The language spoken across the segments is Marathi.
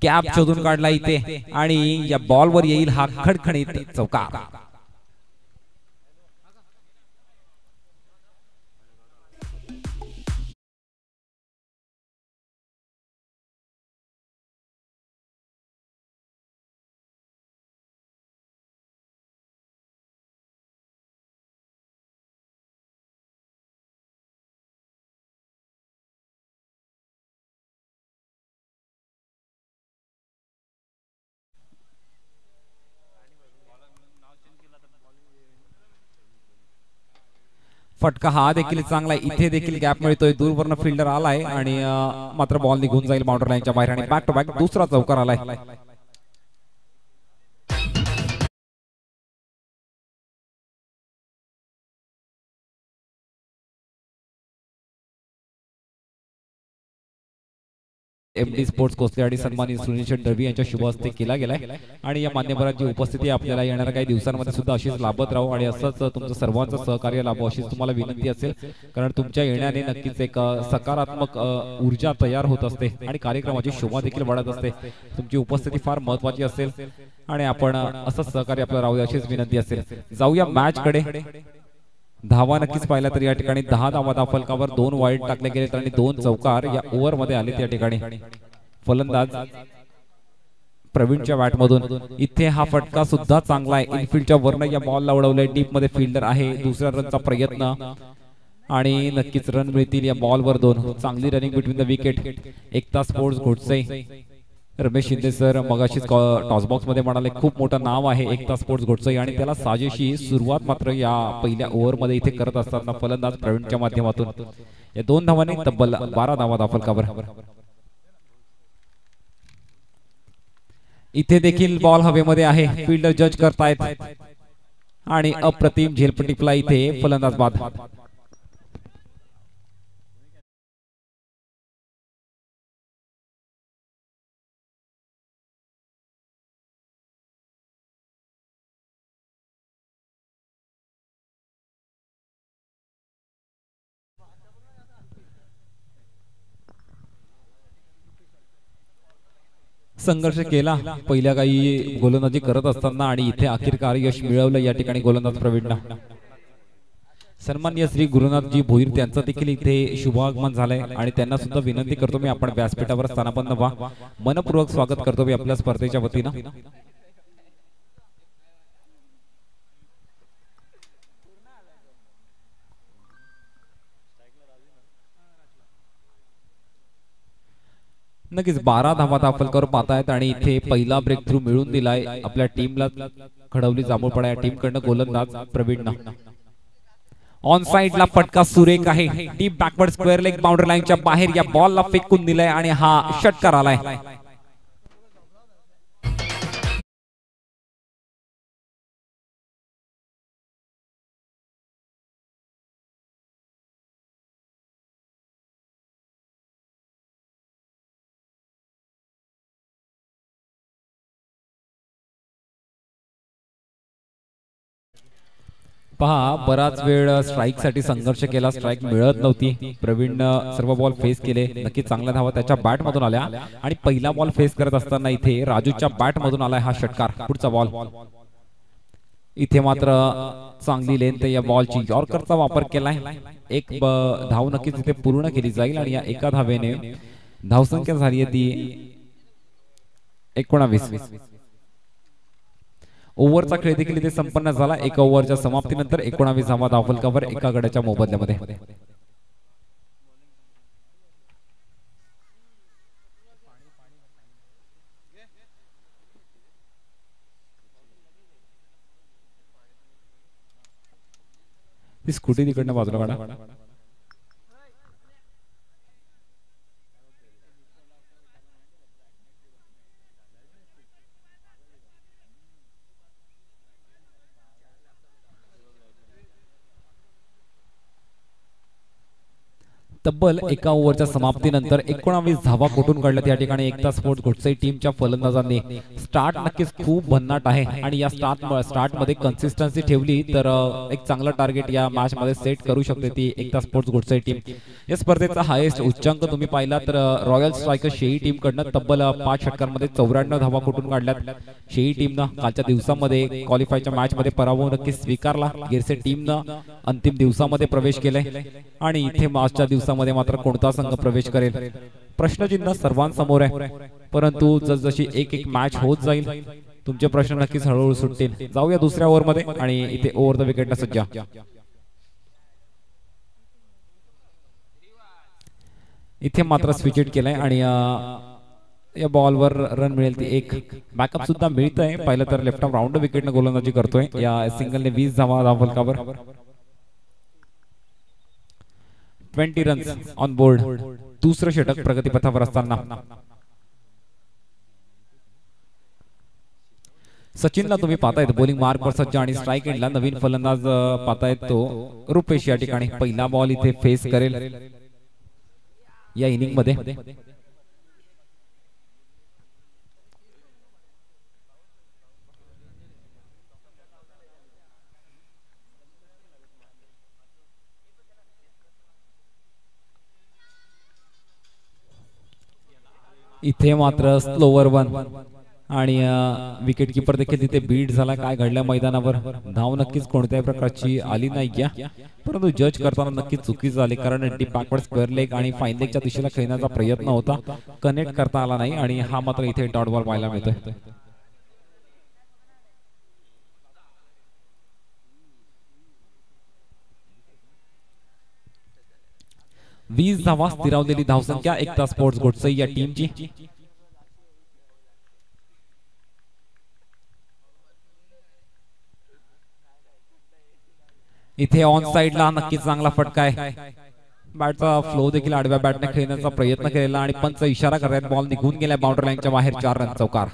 गॅप शोधून काढला इथे आणि या बॉलवर येईल हा खडखडीत चौकार. फटका हा देखील चांगला आहे. इथे देखील गॅप मिळतोय. दूरवरनं फिल्डर आलाय आणि मात्र बॉल निघून जाईल बाउंड्री लाईनच्या बाहेर आणि बॅक टू बॅक दुसरा चौकार आलाय. एमडी स्पोर्ट्स कोसलेवाडी सन्मानित सुनील शेट्टी यांच्या शुभ हस्ते केला गेलाय आणि या मान्यवरांची उपस्थिती आपल्याला येणाऱ्या काही दिवसांमध्ये सुद्धा अशीच लाभत राहू आणि असंच तुमचं सर्वांचं सहकार्य लाभो अशीच तुम्हाला विनंती असेल. कारण तुमच्या येण्याने नक्कीच एक सकारात्मक ऊर्जा तयार होत असते आणि कार्यक्रमाची शोभा देखील वाढत असते. तुमची उपस्थिती फार महत्वाची असेल आणि आपण असंच सहकार्य आपल्याला राहू अशीच विनंती असेल. जाऊया मॅच कडे. धावा नक्कीच पाहिला तर या ठिकाणी 10 धावा धावफलकावर 2 वाईड टाकले गेलेत आणि 2 चौकार या ओव्हर मध्ये आलेत. या ठिकाणी फलंदाज प्रवीणच्या बॅट मधून इथे हा फटका सुद्धा चांगला आहे. इनफिल्डच्या वरनं या बॉलला उडवलंय. डीप मध्ये फिल्डर आहे. दुसऱ्या रनचा प्रयत्न आणि नक्कीच रन मिळतील या बॉलवर 2. चांगली running between the wicket. Ekta sports Ghotse Ramesh Shinde sir मगाशीच टॉस बॉक्स मध्ये म्हणाले खूप मोठं नाव आहे एकता स्पोर्ट्स घोटसई आणि त्याला साजेशी सुरुवात मात्र या पहिल्या ओव्हर मध्ये इथे करत असताना फलंदाज प्रवीणच्या माध्यमातून या 2 धावांनी तब्बल 12 धावा धावफलकावर. इथे देखील बॉल हवेमध्ये आहे. फिल्डर जज करतायत आणि अप्रतिम झेलपट्टी फ्लाय इथे फलंदाज बाद. संघर्ष केला पहिल्या काही गोलंदाजी करत असताना आणि इथे अखेरकार यश मिळवलं या ठिकाणी गोलंदाज प्रवीणला. सन्माननीय श्री गुरुनाथजी भोईर त्यांचं देखील इथे शुभागमन झालंय आणि त्यांना सुद्धा विनंती करतो मी आपण व्यासपीठावर स्थानापन्न व्हा. मनपूर्वक स्वागत करतो मी आपल्या स्पर्धेच्या वतीनं. नक्कीच 12 धावा धावफलकावर पाहतायत आणि इथे पहिला ब्रेक थ्रू मिळून दिलाय आपल्या टीमला. खडवली जांभूळपडा या टीम कडनं गोलंदाज प्रवीणना. ऑन साइडला फटका सुरेख आहे. Deep backward square leg boundary लाईनच्या बाहेर या बॉलला फेकून दिलाय आणि हा षटकार आलाय. पहा बराच वेळ स्ट्राइक साठी संघर्ष केला. स्ट्राइक मिळत नव्हती. प्रवीण सर्व बॉल फेस केले. नक्की चांगल्या धावा त्याच्या बॅट मधून आल्या आणि पहिला बॉल फेस करत असताना इथे राजूच्या बॅट मधून आलाय हा षटकार. पुढचा बॉल इथे मात्र चांगली लेंथ या बॉलची. यॉर्करचा वापर केलाय. एक धाव नक्कीच इथे पूर्ण केली जाईल आणि या एका धावेने धावसंख्या झाली आहे ती 19. ओव्हरचा खेळ देखील इथे संपन्न झाला. एका ओव्हरच्या समाप्तीनंतर 19 धावा धावफलकावर एका गड्याच्या मोबदल्यामध्ये. ती स्कूटी तिकडनं बाजूला काढा. तब्बल एका ओव्हरच्या समाप्तीनंतर 19 धावा कुठून काढल्यात या ठिकाणी एकता स्पोर्ट्स घोटसई टीमच्या फलंदाजांनी. स्टार्ट नक्कीच खूप भन्नाट आहे आणि या स्टार्ट मध्ये कन्सिस्टन्सी ठेवली तर एक चांगलं टार्गेट या मॅच मध्ये सेट करू शकते ती एकता स्पोर्ट्स घोटसई टीम. या स्पर्धेचा हायेस्ट उच्चांक तुम्ही पाहिला तर रॉयल स्ट्रायकर शेई टीम कडनं तब्बल 5 षटकांमध्ये 94 धावा कुठून काढल्यात. शेई टीमनं कालच्या दिवसामध्ये क्वालिफायच्या मॅच मध्ये पराभव नक्कीच स्वीकारला. गिरसे टीमनं अंतिम दिवसामध्ये प्रवेश केलाय आणि इथे मार्चच्या दिवसामध्ये मात्र कोणता संघ प्रवेश करेल प्रश्नचिन्ह सर्वांसमोर आहे. परंतु जसजशी एक एक मॅच होत जाईल तुमचे प्रश्न नक्कीच हळूहळू सुटतील. जाऊया दुसऱ्या ओव्हर मध्ये आणि इथे ओव्हर द विकेटला सज्जा. इथे मात्र स्विच हिट केलाय आणि या बॉलवर रन मिळेल ती एक. बॅकअप सुद्धा मिळत आहे. पाहिलं तर लेफ्ट आर्म राऊंड विकेटने गोलंदाजी करतोय. या सिंगलने 20 धावा धावफलकावर 20 रन्स ऑन बोर्ड. दुसरं षटक प्रगतीपथावर असताना सचिनला तुम्ही पाहतायत बॉलिंग मार्कवर सज्ज आणि स्ट्राईक एंडला नवीन फलंदाज पाहतायत तो रुपेश या ठिकाणी पहिला बॉल इथे फेस करेल या इनिंग मध्ये. इथे मात्र स्लोवर वन आणि विकेट किपर देखील तिथे बीट झाला. काय घडलं मैदानावर धाव नक्कीच कोणत्याही प्रकारची आली नाही घ्या. परंतु जज करताना नक्कीच चुकी झाली कारण डीप बॅकवर्ड स्क्वेअर लेग आणि फाईन लेगच्या दिशेला खेळण्याचा प्रयत्न होता. कनेक्ट करता आला नाही आणि हा मात्र इथे डॉट बॉल पाहायला मिळतोय. 20 धावा स्थिरावलेली धावसंख्या एकता स्पोर्ट्स घोटसई या टीमची. इथे ऑन साइडला नक्कीच चांगला फटका आहे. बॅटचा फ्लो देखील आडव्या बॅटने खेळण्याचा प्रयत्न केलेला आणि पंच इशारा करत बॉल निघून गेला बाउंड्री लाईनच्या बाहेर. 4 रन चौकार.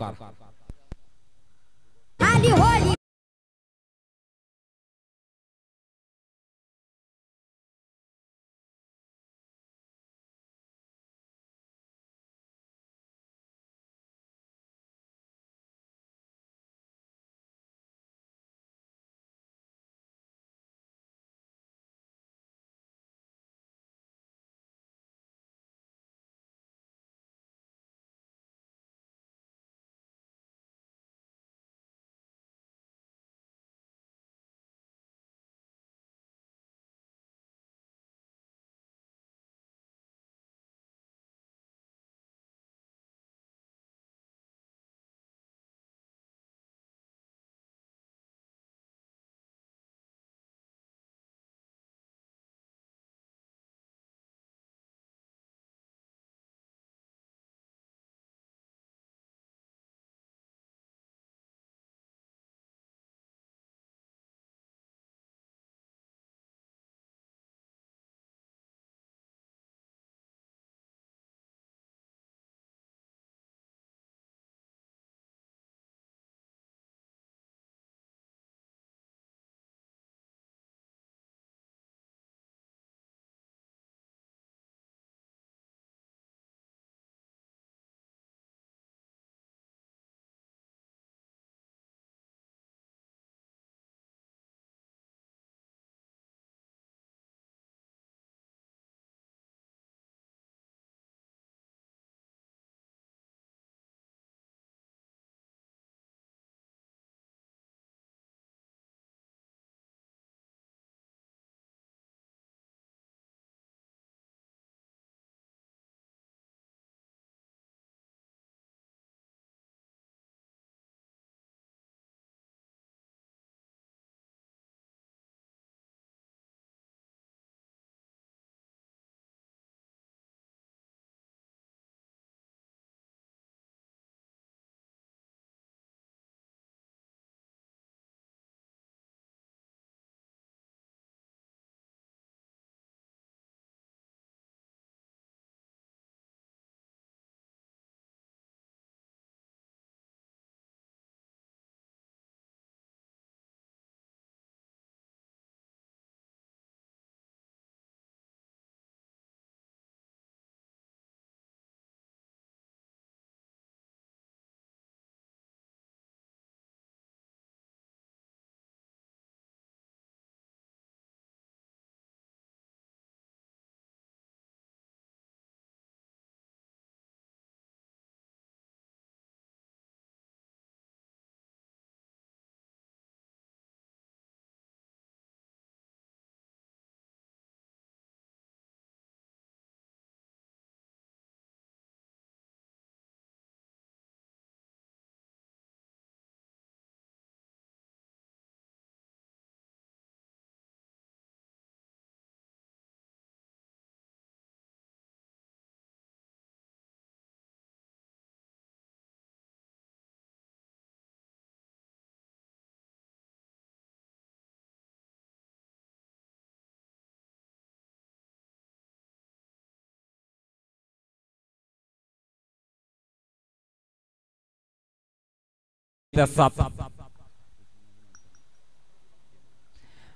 7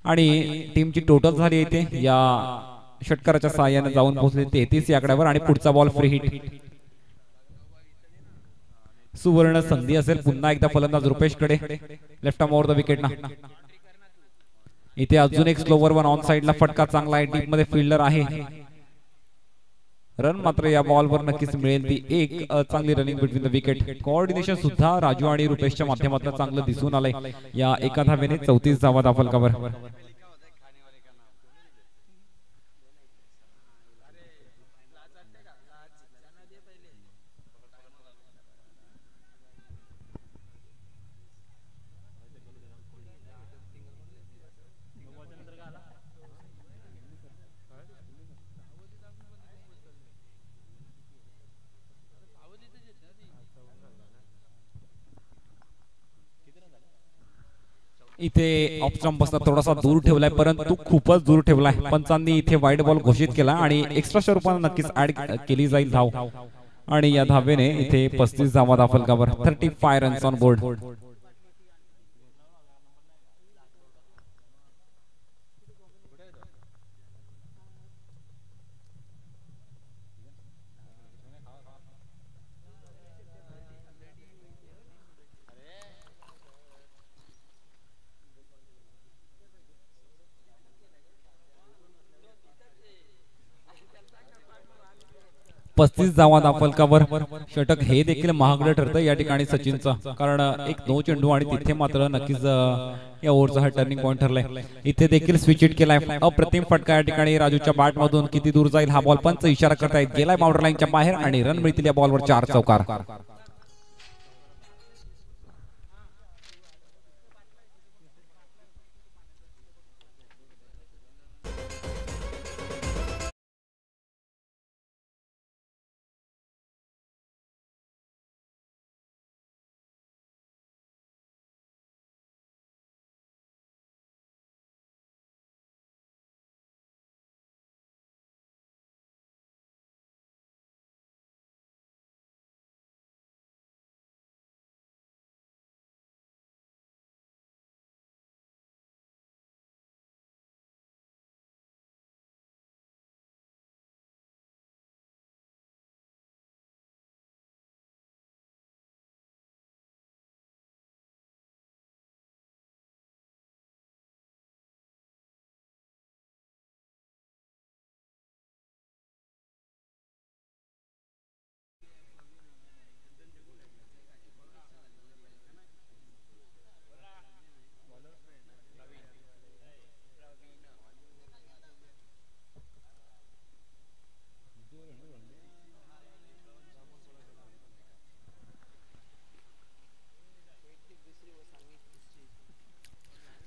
आणि टीमची टोटल झाली इथे या षटकाराच्या सहाय्याने जाऊन पोहोचले 33 या आकड्यावर आणि पुढचा बॉल फ्री हिट. सुवर्ण संधी असेल पुन्हा एकदा फलंदाज रुपेश कडे. Left arm over the wicket ना. इथे अजून एक स्लोवर वन ऑन साइडला फटका चांगला आहे. डीप मध्ये फिल्डर आहे. रन मात्र या बॉलवर नक्कीच मिळेल ती एक चांगली running between the wicket. Coordination सुद्धा राजू आणि रुपेशच्या माध्यमातून चांगलं दिसून आलंय. या एका धावेने 34 धावा दाफलकावर. इथे ऑफ स्टंप पासून थोडासा दूर ठेवलाय परंतु खूपच दूर ठेवलाय. पंचांनी इथे वाईड बॉल घोषित केला आणि एक्स्ट्राच्या रूपाने नक्कीच ऍड केली जाईल धाव आणि या धावेने इथे 35 धावा दाफलकावर. 35 रन्स ऑन बोर्ड. पस्तीस धावा दाफलकावर. षटक हे देखील महागडं ठरतं या ठिकाणी सचिनचं, कारण एक 9 चेंडू आणि तिथे मात्र नक्कीच या ओव्हरचा हा टर्निंग पॉइंट ठरलाय. इथे देखील स्विच हिट केलाय. अप्रतिम फटका या ठिकाणी राजूच्या बॅट मधून. किती दूर जाईल हा बॉल पंच इशारा करतायत. गेलाय बाउंड्री लाईनच्या बाहेर आणि रन मिळतील या बॉलवर 4 चौकार.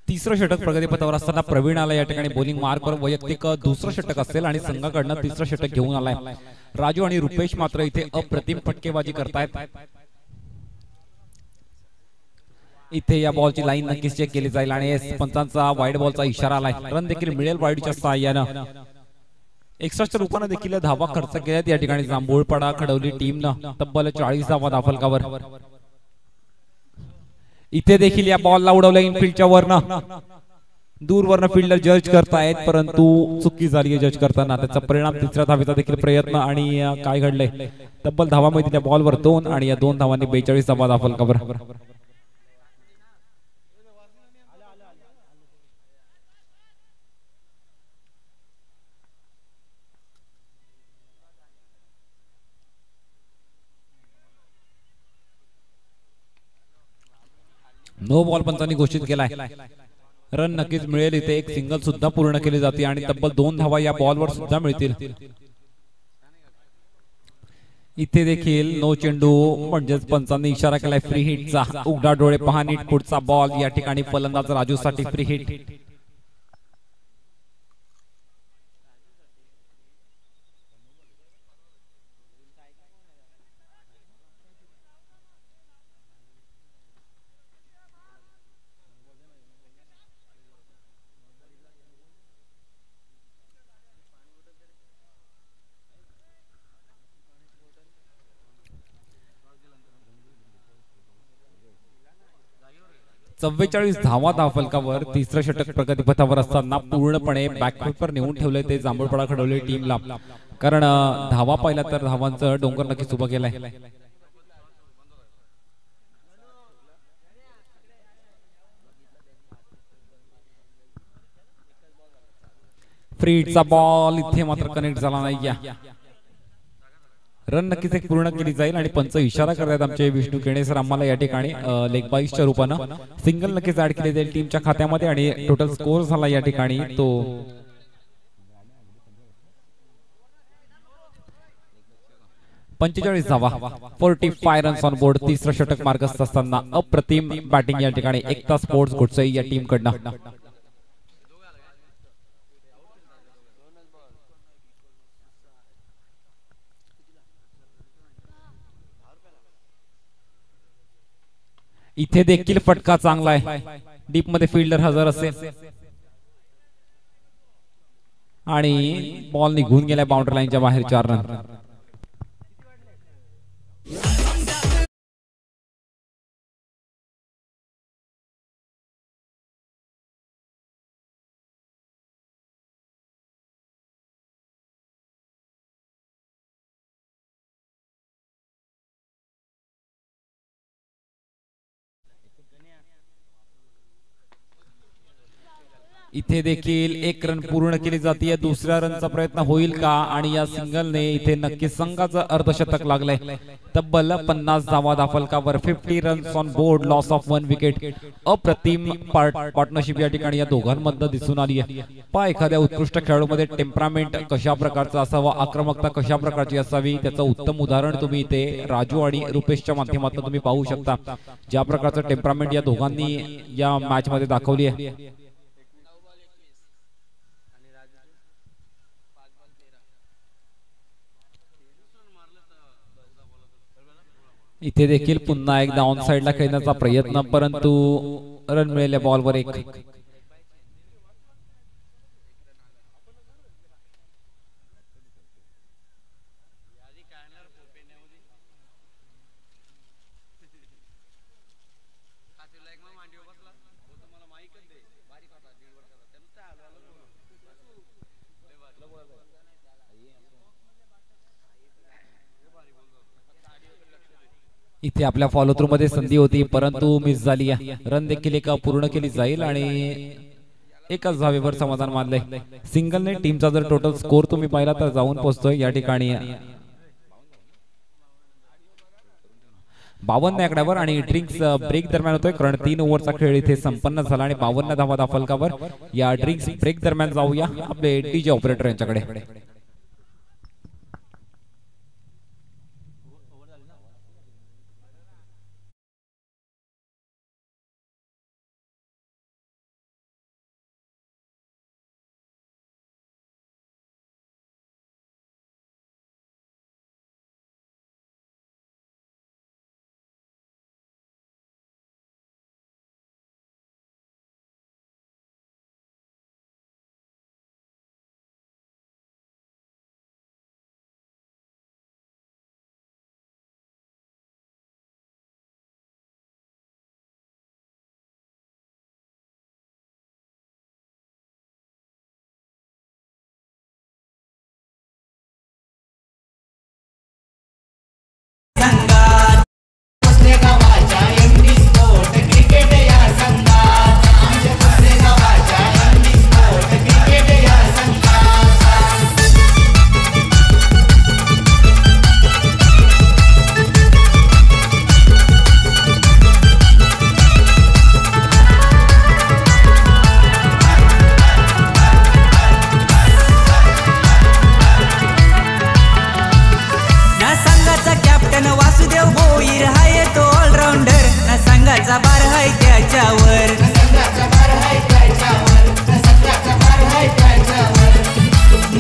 तिसरं षटक प्रगतीपथावर असताना प्रवीण आला या ठिकाणी बॉलिंग मार्कवर. वैयक्तिक दुसरं षटक असेल आणि संघाकडनं तिसरं षटक घेऊन आलाय. राजू आणि रुपेश मात्र इथे अप्रतिम फटकेबाजी करतायत. इथे या बॉलची लाईन नक्कीच चेक केली जाईल आणि पंचांचा वाईड बॉलचा इशारा आलाय. रन देखील मिळेल वाईडच्या सहाय्यानं. एक्स्ट्राच्या रूपाने देखील धावा खर्च केल्यात या ठिकाणी जांभूळपाडा खडवली टीमनं. तब्बल 40 धावा दाफलकावर. इथे देखील या बॉलला उडवलं इनफिल्डच्या वरनं. दूरवरनं फिल्डर जज करतायत परंतु चुकी झाली जज करताना. त्याचा परिणाम तिसऱ्या धावेचा देखील प्रयत्न आणि काय घडलंय तब्बल धावा मध्ये त्या बॉलवर 2 आणि या 2 धावांनी 42 धावा दाफलकावर. नो बॉल पंचांनी घोषित केलाय. रन नक्कीच मिळेल. इथे एक सिंगल सुद्धा पूर्ण केली जाते आणि तब्बल 2 धावा या बॉलवर सुद्धा मिळतील. इथे देखील नो चेंडू म्हणजेच पंचांनी इशारा केलाय फ्री हिटचा. उघडा डोळे पहा नीट. पुढचा बॉल या ठिकाणी फलंदाज राजूसाठी फ्री हिट. 44 धावा धावफलकावर तिसरं षटक प्रगतीपथावर असताना पूर्णपणे बॅकफुटवर नेऊन ठेवले ते जांभूळपडा खडवले टीमला, कारण धावा पाहिला तर धावांचं डोंगर नक्कीच उभं केलंय. फ्रीडचा बॉल इथे मात्र कनेक्ट झाला नाही. रन नक्कीच एक पूर्ण केली जाईल आणि पंच इशारा करतात आमचे विष्णू केणे सर आम्हाला या ठिकाणी लेग बाईसच्या रूपानं सिंगल नक्कीच ऍड केले जाईल टीमच्या खात्यामध्ये आणि टोटल स्कोर झाला या ठिकाणी तो 45 धावा, 45 रन्स ऑन बोर्ड. तिसरं षटक मार्गस्थ असताना अप्रतिम बॅटिंग या ठिकाणी एकता स्पोर्ट्स गोडसई या टीम कडनं. इथे देखील फटका चांगला आहे, डीप मध्ये फिल्डर हजर असेल आणि बॉल निघून गेला बाउंड्री लाईनच्या बाहेर. 4 रन. इथे देखील 1 रन पूर्ण केली जाते. दुसऱ्या रनचा प्रयत्न होईल का आणि या सिंगलने इथे नक्की संघाचं अर्धशतक लागलंय. तब्बल 50 धावा धावफलकावर, 50 runs on board, loss of 1 wicket. अप्रतिम पार्टनरशिप या ठिकाणी या दोघांमधनं दिसून आली आहे. पहा एखाद्या उत्कृष्ट खेळाडूमध्ये टेम्परामेंट कशा प्रकारचा असावा, आक्रमकता कशा प्रकारची असावी, त्याचं उत्तम उदाहरण तुम्ही इथे राजू आणि रुपेशच्या माध्यमातून तुम्ही पाहू शकता. ज्या प्रकारचं टेम्परामेंट या दोघांनी या मॅच मध्ये दाखवली आहे. इथे देखील पुन्हा एकदा ऑन साइडला खेळण्याचा प्रयत्न, परंतु रन मिळाले बॉलवर 1. इथे आपल्या फॉलो थ्रू मध्ये संधी होती परंतु मिस झाली. रन देखील एका पूर्ण केली जाईल आणि एकाच धावेवर समाधान मानलंय. सिंगलने टीमचा जर टोटल स्कोर तुम्ही पाहिला तर जाऊन पोहोचतोय या ठिकाणी 52 आकड्यावर आणि ड्रिंक्स ब्रेक दरम्यान होतोय, कारण 3 ओव्हरचा खेळ इथे संपन्न झाला आणि 52 धावा धावफलकावर. या ड्रिंक्स ब्रेक दरम्यान जाऊया आपले डीजे ऑपरेटर यांच्याकडे.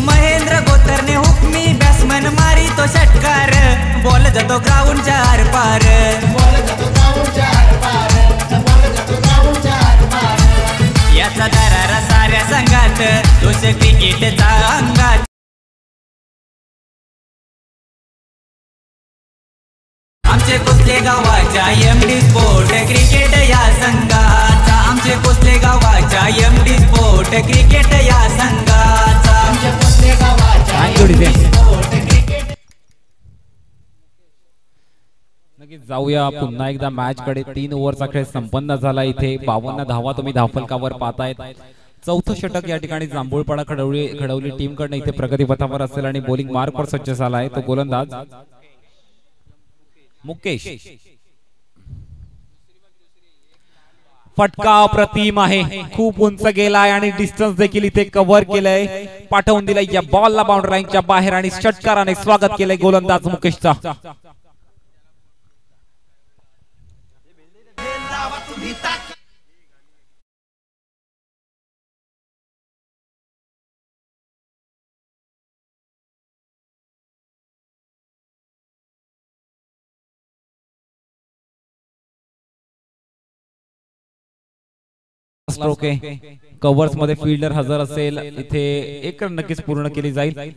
महेंद्र गोतरने हुकमी बॅट्समन मारी तो षटकार, बॉल जातो ग्राउंडच्या आरपार. याचा दरारा साऱ्या संघात, दोष क्रिकेटचा अंगात. आमचे कुसले गावाच्या MD स्पोर्ट क्रिकेट या संघात गावाच्या MD स्पोर्ट क्रिकेट या संघाचा. Thank you DJ. नक्कीच जाऊया पुन्हा एकदा मॅच कडे. 3 ओव्हरचा खेळ संपन्न झाला. इथे 52 धावा तुम्ही धावफलकावर पाहतायत. चौथं षटक या ठिकाणी जांभूळपाडा खडवली टीम कडनं इथे प्रगतीपथावर असेल आणि बॉलिंग मार्कवर सज्ज झाला आहे तो गोलंदाज मुकेश. फटका अप्रतिम आहे, खूप उंच गेलाय आणि डिस्टन्स देखील इथे कव्हर केलंय. पाठवून दिलंय या बॉलला बाउंड्री लाईनच्या बाहेर आणि षटकाराने स्वागत केलंय गोलंदाज मुकेशचा. स्ट्रोक आहे. कव्हर्स मध्ये फिल्डर हजर असेल. इथे एक रन नक्कीच पूर्ण केली जाईल.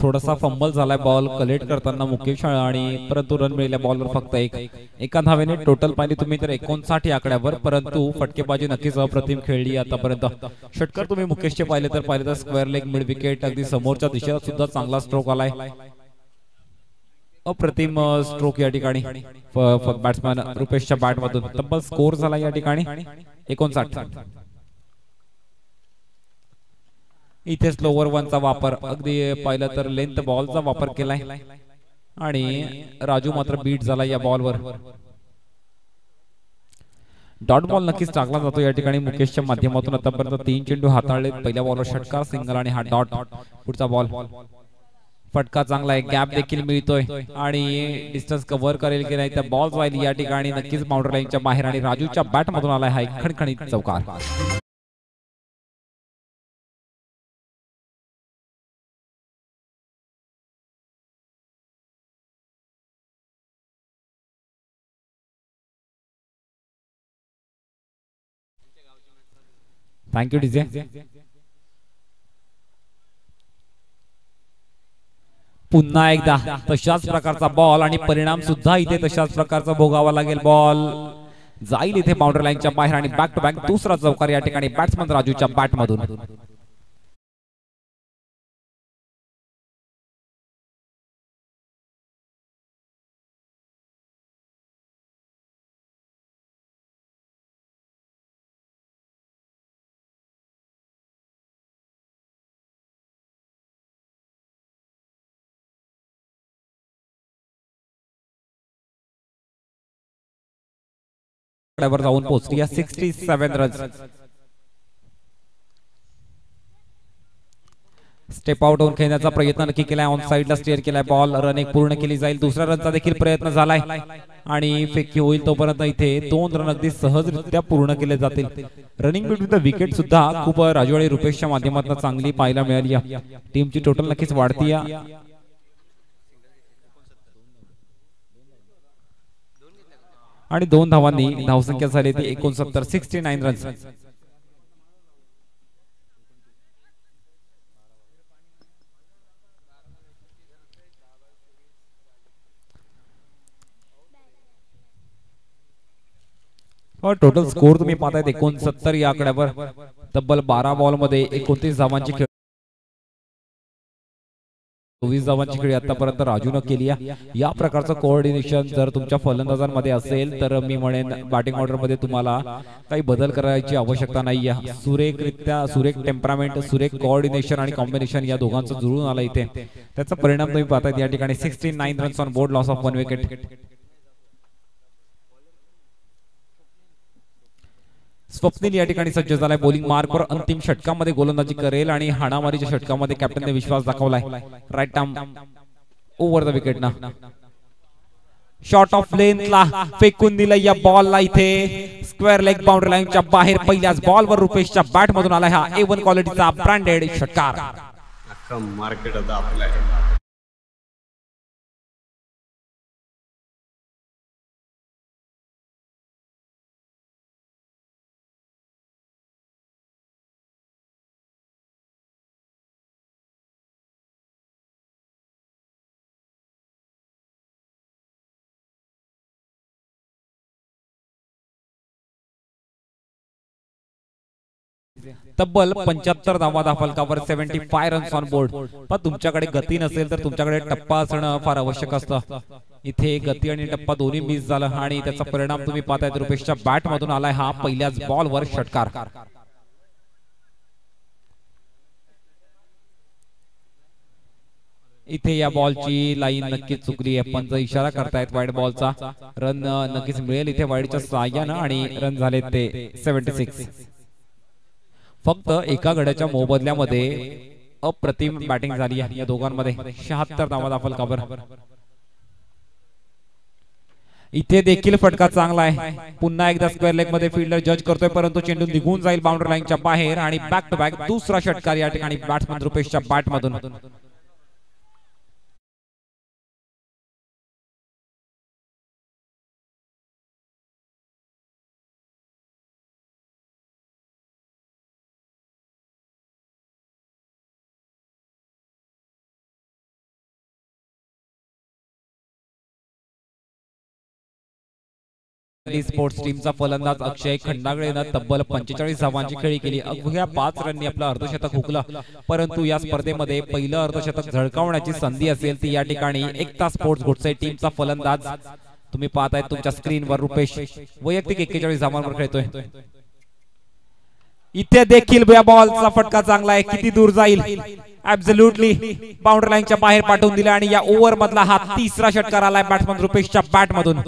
थोडासा फंबल झालाय बॉल कलेक्ट करताना मुकेश आणि परंतु रन मिळाल्या बॉलवर फक्त एका धावेने टोटल पाहिली तुम्ही तर 59 या आकड्यावर. परंतु फटकेबाजी नक्कीच अप्रतिम खेळली आतापर्यंत. षटकार तुम्ही मुकेशचे पाहिले तर स्क्वेअर लेग मिड विकेट अगदी समोरच्या दिशेला सुद्धा चांगला स्ट्रोक आलाय. अप्रतिम स्ट्रोक या ठिकाणी बॅट्समॅन रुपेशच्या बॅट मधून. तब्बल स्कोर झाला या ठिकाणी 59. इथे स्लोवर वनचा वापर अगदी पाहिलं तर लेंथ बॉलचा वापर केलाय आणि राजू मात्र बीट झाला या बॉलवर. डॉट बॉल नक्कीच टाकला जातो या ठिकाणी मुकेशच्या माध्यमातून. आतापर्यंत 3 चेंडू हाताळले. पहिल्या बॉलवर षटकार सिंगल आणि हा डॉट. पुढचा बॉल फटका चांगला आहे. गॅप देखील मिळतोय आणि डिस्टन्स कव्हर करेल की नाही तर बॉल जाईल या ठिकाणी नक्कीच बाउंड्री लाईनच्या बाहेर आणि राजूच्या बॅट मधून आलाय हा एक खणखणीत चौकार. Thank you DJ. पुन्हा एकदा तशाच प्रकारचा बॉल आणि परिणाम सुद्धा इथे तशाच प्रकारचा भोगावा लागेल. बॉल जाईल इथे बाउंड्री लाईनच्या बाहेर आणि बॅक टू बॅक दुसरा चौकार या ठिकाणी बॅट्समन राजूच्या बॅट मधून. जाऊन पोहोचली 67 रन्स. स्टेप आउट होऊन खेळण्याचा प्रयत्न नक्की केलाय. ऑन साइडला स्टेअर केलाय बॉल. रन एक पूर्ण केली जाईल. दुसऱ्या रनचा देखील प्रयत्न झालाय आणि फेकी होईल तोपर्यंत इथे 2 रन अगदी सहजरित्या पूर्ण केले जातील. रनिंग बिटवीन द विकेट सुद्धा खूप राजू आणि रुपेशच्या माध्यमातून चांगली पाहायला मिळाली. टीमची टोटल नक्कीच वाढती आणि 2 धावांनी धावसंख्या झाली ती 69. 69 रन्स. टोटल स्कोर तुम्ही पाहताय 69 या आकड्यावर. तब्बल 12 बॉल मध्ये 29 धावांची 24 धावांची खेळी आतापर्यंत राजूने केली आहे. या प्रकारचं कोऑर्डिनेशन जर तुमच्या फलंदाजांमध्ये असेल तर मी म्हणेन बॅटिंग ऑर्डर मध्ये तुम्हाला काही बदल करायची आवश्यकता नाहीये. सुरेखरित्या सुरेख टेम्परामेंट, सुरेख कोऑर्डिनेशन आणि कॉम्बिनेशन या दोघांचं जुळून आलं इथे. त्याचा परिणाम तुम्ही पाहताय या ठिकाणी. 69 runs on board, loss of 1 wicket. Swapnil या ठिकाणी सज्ज झालाय. बॉलिंग मार्कवर अंतिम षटकामध्ये गोलंदाजी करेल आणि हाणामारीच्या षटकामध्ये कॅप्टनने विश्वास दाखवलाय. Right arm over the wicket ना. शॉट ऑफ लेंथला फेकून दिलं या बॉलला इथे स्क्वेअर लेग बाउंड्री लाईनच्या बाहेर. पहिल्याच बॉलवर रुपेशच्या बॅट मधून आलाय हा A1 क्वालिटीचा ब्रँडेड षटकार. मार्केट आता आपलं तब्बल 75 धावा फलकावर 75 रन्स ऑन बोर्ड. पण तुमच्याकडे गती नसेल तर तुमच्याकडे टप्पा असणं फार आवश्यक असतं. इथे गती आणि टप्पा दोन्ही मिस झाला आणि त्याचा परिणाम तुम्ही पाहताय. रुपेशच्या बॅट मधून आलाय हा पहिल्याच बॉल वर षटकार. इथे या बॉलची लाईन नक्कीच चुकली आहे. पंच इशारा करतायत वाईड बॉलचा. रन नक्कीच मिळेल इथे वाईडच्या सहाय्यानं आणि रन झाले ते 76. फक्त एका गड्याच्या मोबदल्यामध्ये अप्रतिम बॅटिंग झाली आहे या दोघांमध्ये. 76 धावा फलकावर. इथे देखील फटका चांगला आहे. पुन्हा एकदा स्क्वेअर लेग मध्ये फिल्डर जज करतोय परंतु चेंडू निघून जाईल बाउंड्री लाईनच्या बाहेर आणि बॅक टू बॅक दुसरा षटकार या ठिकाणी बॅट्समन रुपेशच्या बॅट मधून. स्पोर्ट्स टीमचा फलंदाज अक्षय खंडागळेनं तब्बल 45 धावांची खेळी केली. अवघ्या 5 रननी आपलं अर्धशतक हुकलं. परंतु या स्पर्धेमध्ये पहिलं अर्धशतक झळकावण्याची संधी असेल ती या ठिकाणी एकता स्पोर्ट्स घोटसई टीमचा फलंदाज तुम्ही पाहताय तुमच्या स्क्रीनवर. रुपेश वैयक्तिक 41 धावांवर खेळतोय. इथे देखील या बॉलचा फटका चांगला आहे. किती दूर जाईल? ऍब्सोल्युटली बाउंड्री लाईनच्या बाहेर पाठवून दिला आणि या ओव्हर मधला हा तिसरा षटकार आलाय बॅट्समन रुपेशच्या बॅट मधून.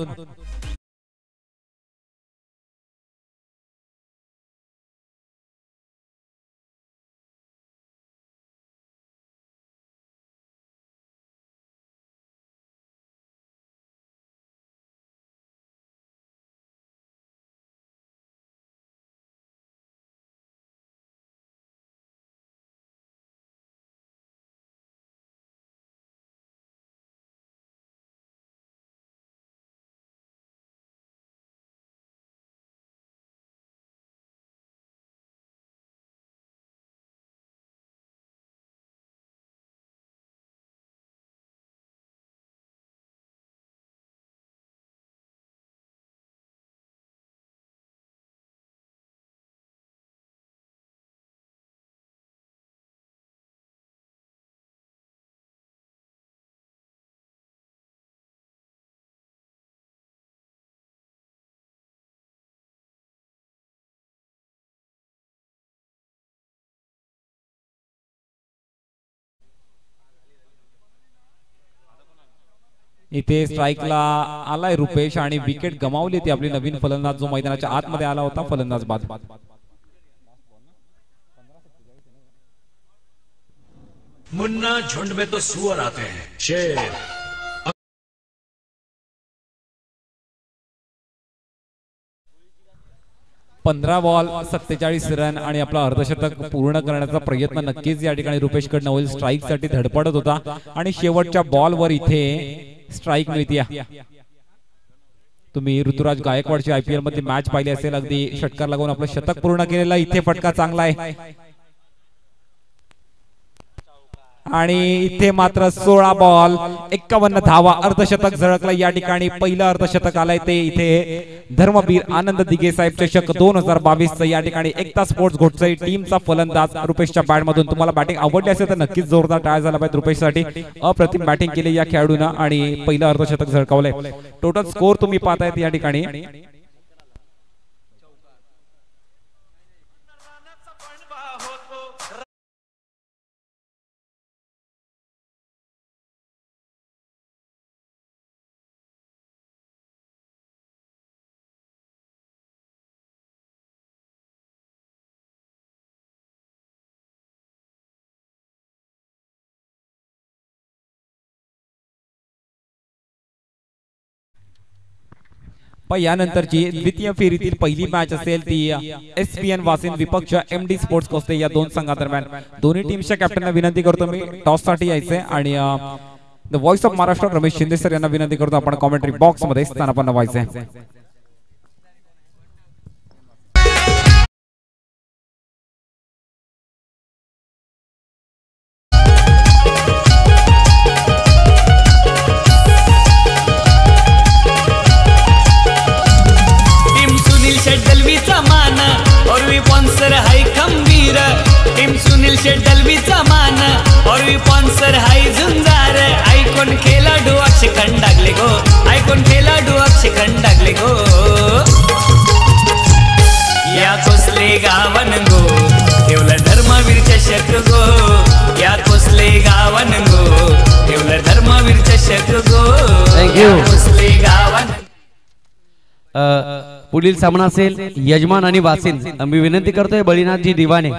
इथे स्ट्राइकला आलाय रुपेश आणि विकेट गमावली ती आपली नवीन फलंदाज जो मैदानाच्या आतमध्ये आला होता फलंदाज बाद. मुन्ना झुंड में तो सुअर आते हैं शेर. पंधरा बॉल 47 रन आणि आपला अर्धशतक पूर्ण करण्याचा प्रयत्न नक्कीच या ठिकाणी रुपेश कडनं होईल. स्ट्राइक साठी धडपडत होता आणि शेवटच्या बॉलवर इथे स्ट्राइक मिळते. तुम्ही ऋतुराज गायकवाडची IPL मध्ये मॅच पाहिली असेल. अगदी षटकार लागून आपलं शतक पूर्ण केलेला. इथे फटका चांगला आहे आणि इथे मात्र 16 बॉल 51 धावा अर्धशतक झळकला या ठिकाणी. पहिलं अर्धशतक आलंय ते इथे धर्मवीर आनंद दिघे साहेब चषक 2022 या ठिकाणी एकता स्पोर्ट्स घोटसई टीमचा फलंदाज रुपेशच्या बॅट मधून. तुम्हाला बॅटिंग आवडली असेल तर नक्कीच जोरदार टाळ्या झाला पाहिजे रुपेशसाठी. अप्रतिम बॅटिंग केली या खेळाडूनं आणि पहिलं अर्धशतक झळकावलंय. टोटल स्कोर तुम्ही पाहतायत या ठिकाणी यानंतरची द्वितीय फेरीतील पहिली मॅच असेल ती SPN वासिन विपक्ष MD स्पोर्ट्स कोस्ते या दोन संघादरम्यान. दोन्ही टीमच्या कॅप्टनना विनंती करतो मी टॉस साठी यायचे आणि the voice of Maharashtra Ramesh Shinde sir यांना विनंती करतो आपण कॉमेंट्री बॉक्स मध्ये स्थानापन्न व्हायचे. टीम सुनील शेट दलवीचा मान और वी स्पॉन्सर हाय खंबी पुढील सामना असेल यजमान आणि वासिन. मी विनंती करतोय बळीनाथजी दिवाने,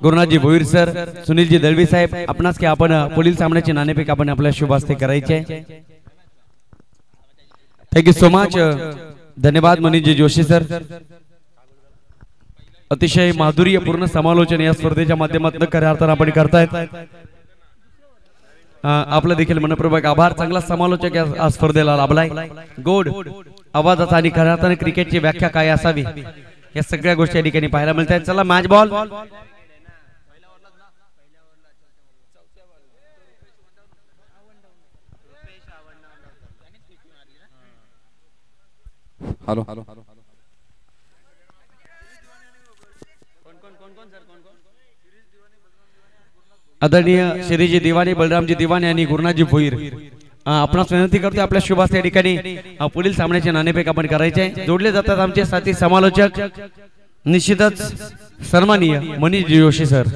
गुरुनाथजी भोईर सर, सुनीलजी दळवी साहेब आपणास की आपण पुढील सामन्याचे नाणेफेक आपण आपल्या शुभ हस्ते करायचे. Thank you so much. धन्यवाद मनीषजी जोशी सर. अतिशय माधुर्यपूर्ण समालोचन या स्पर्धेच्या माध्यमातून खऱ्या अर्थाने आपण करतायत. आपलं देखील मनपूर्वक आभार. चांगला समालोचक या स्पर्धेला लाभलाय. गोड आवाजाचा आणि खऱ्या अर्थाने क्रिकेटची व्याख्या काय असावी या सगळ्या गोष्टी या ठिकाणी पाहायला मिळत आहेत. चला मॅच बॉल. हॅलो आदरणीय श्रीजी दिवाने, बलरामजी दिवाने आणि गुरुनाथजी भोईर आपणास विनंती करतो आपल्या शुभ हस्ते या ठिकाणी पुढील सामन्याचे नाणेफेक आपण करायचे. जोडले जातात आमचे साथी समालोचक, निश्चितच सन्माननीय मनीष जोशी सर.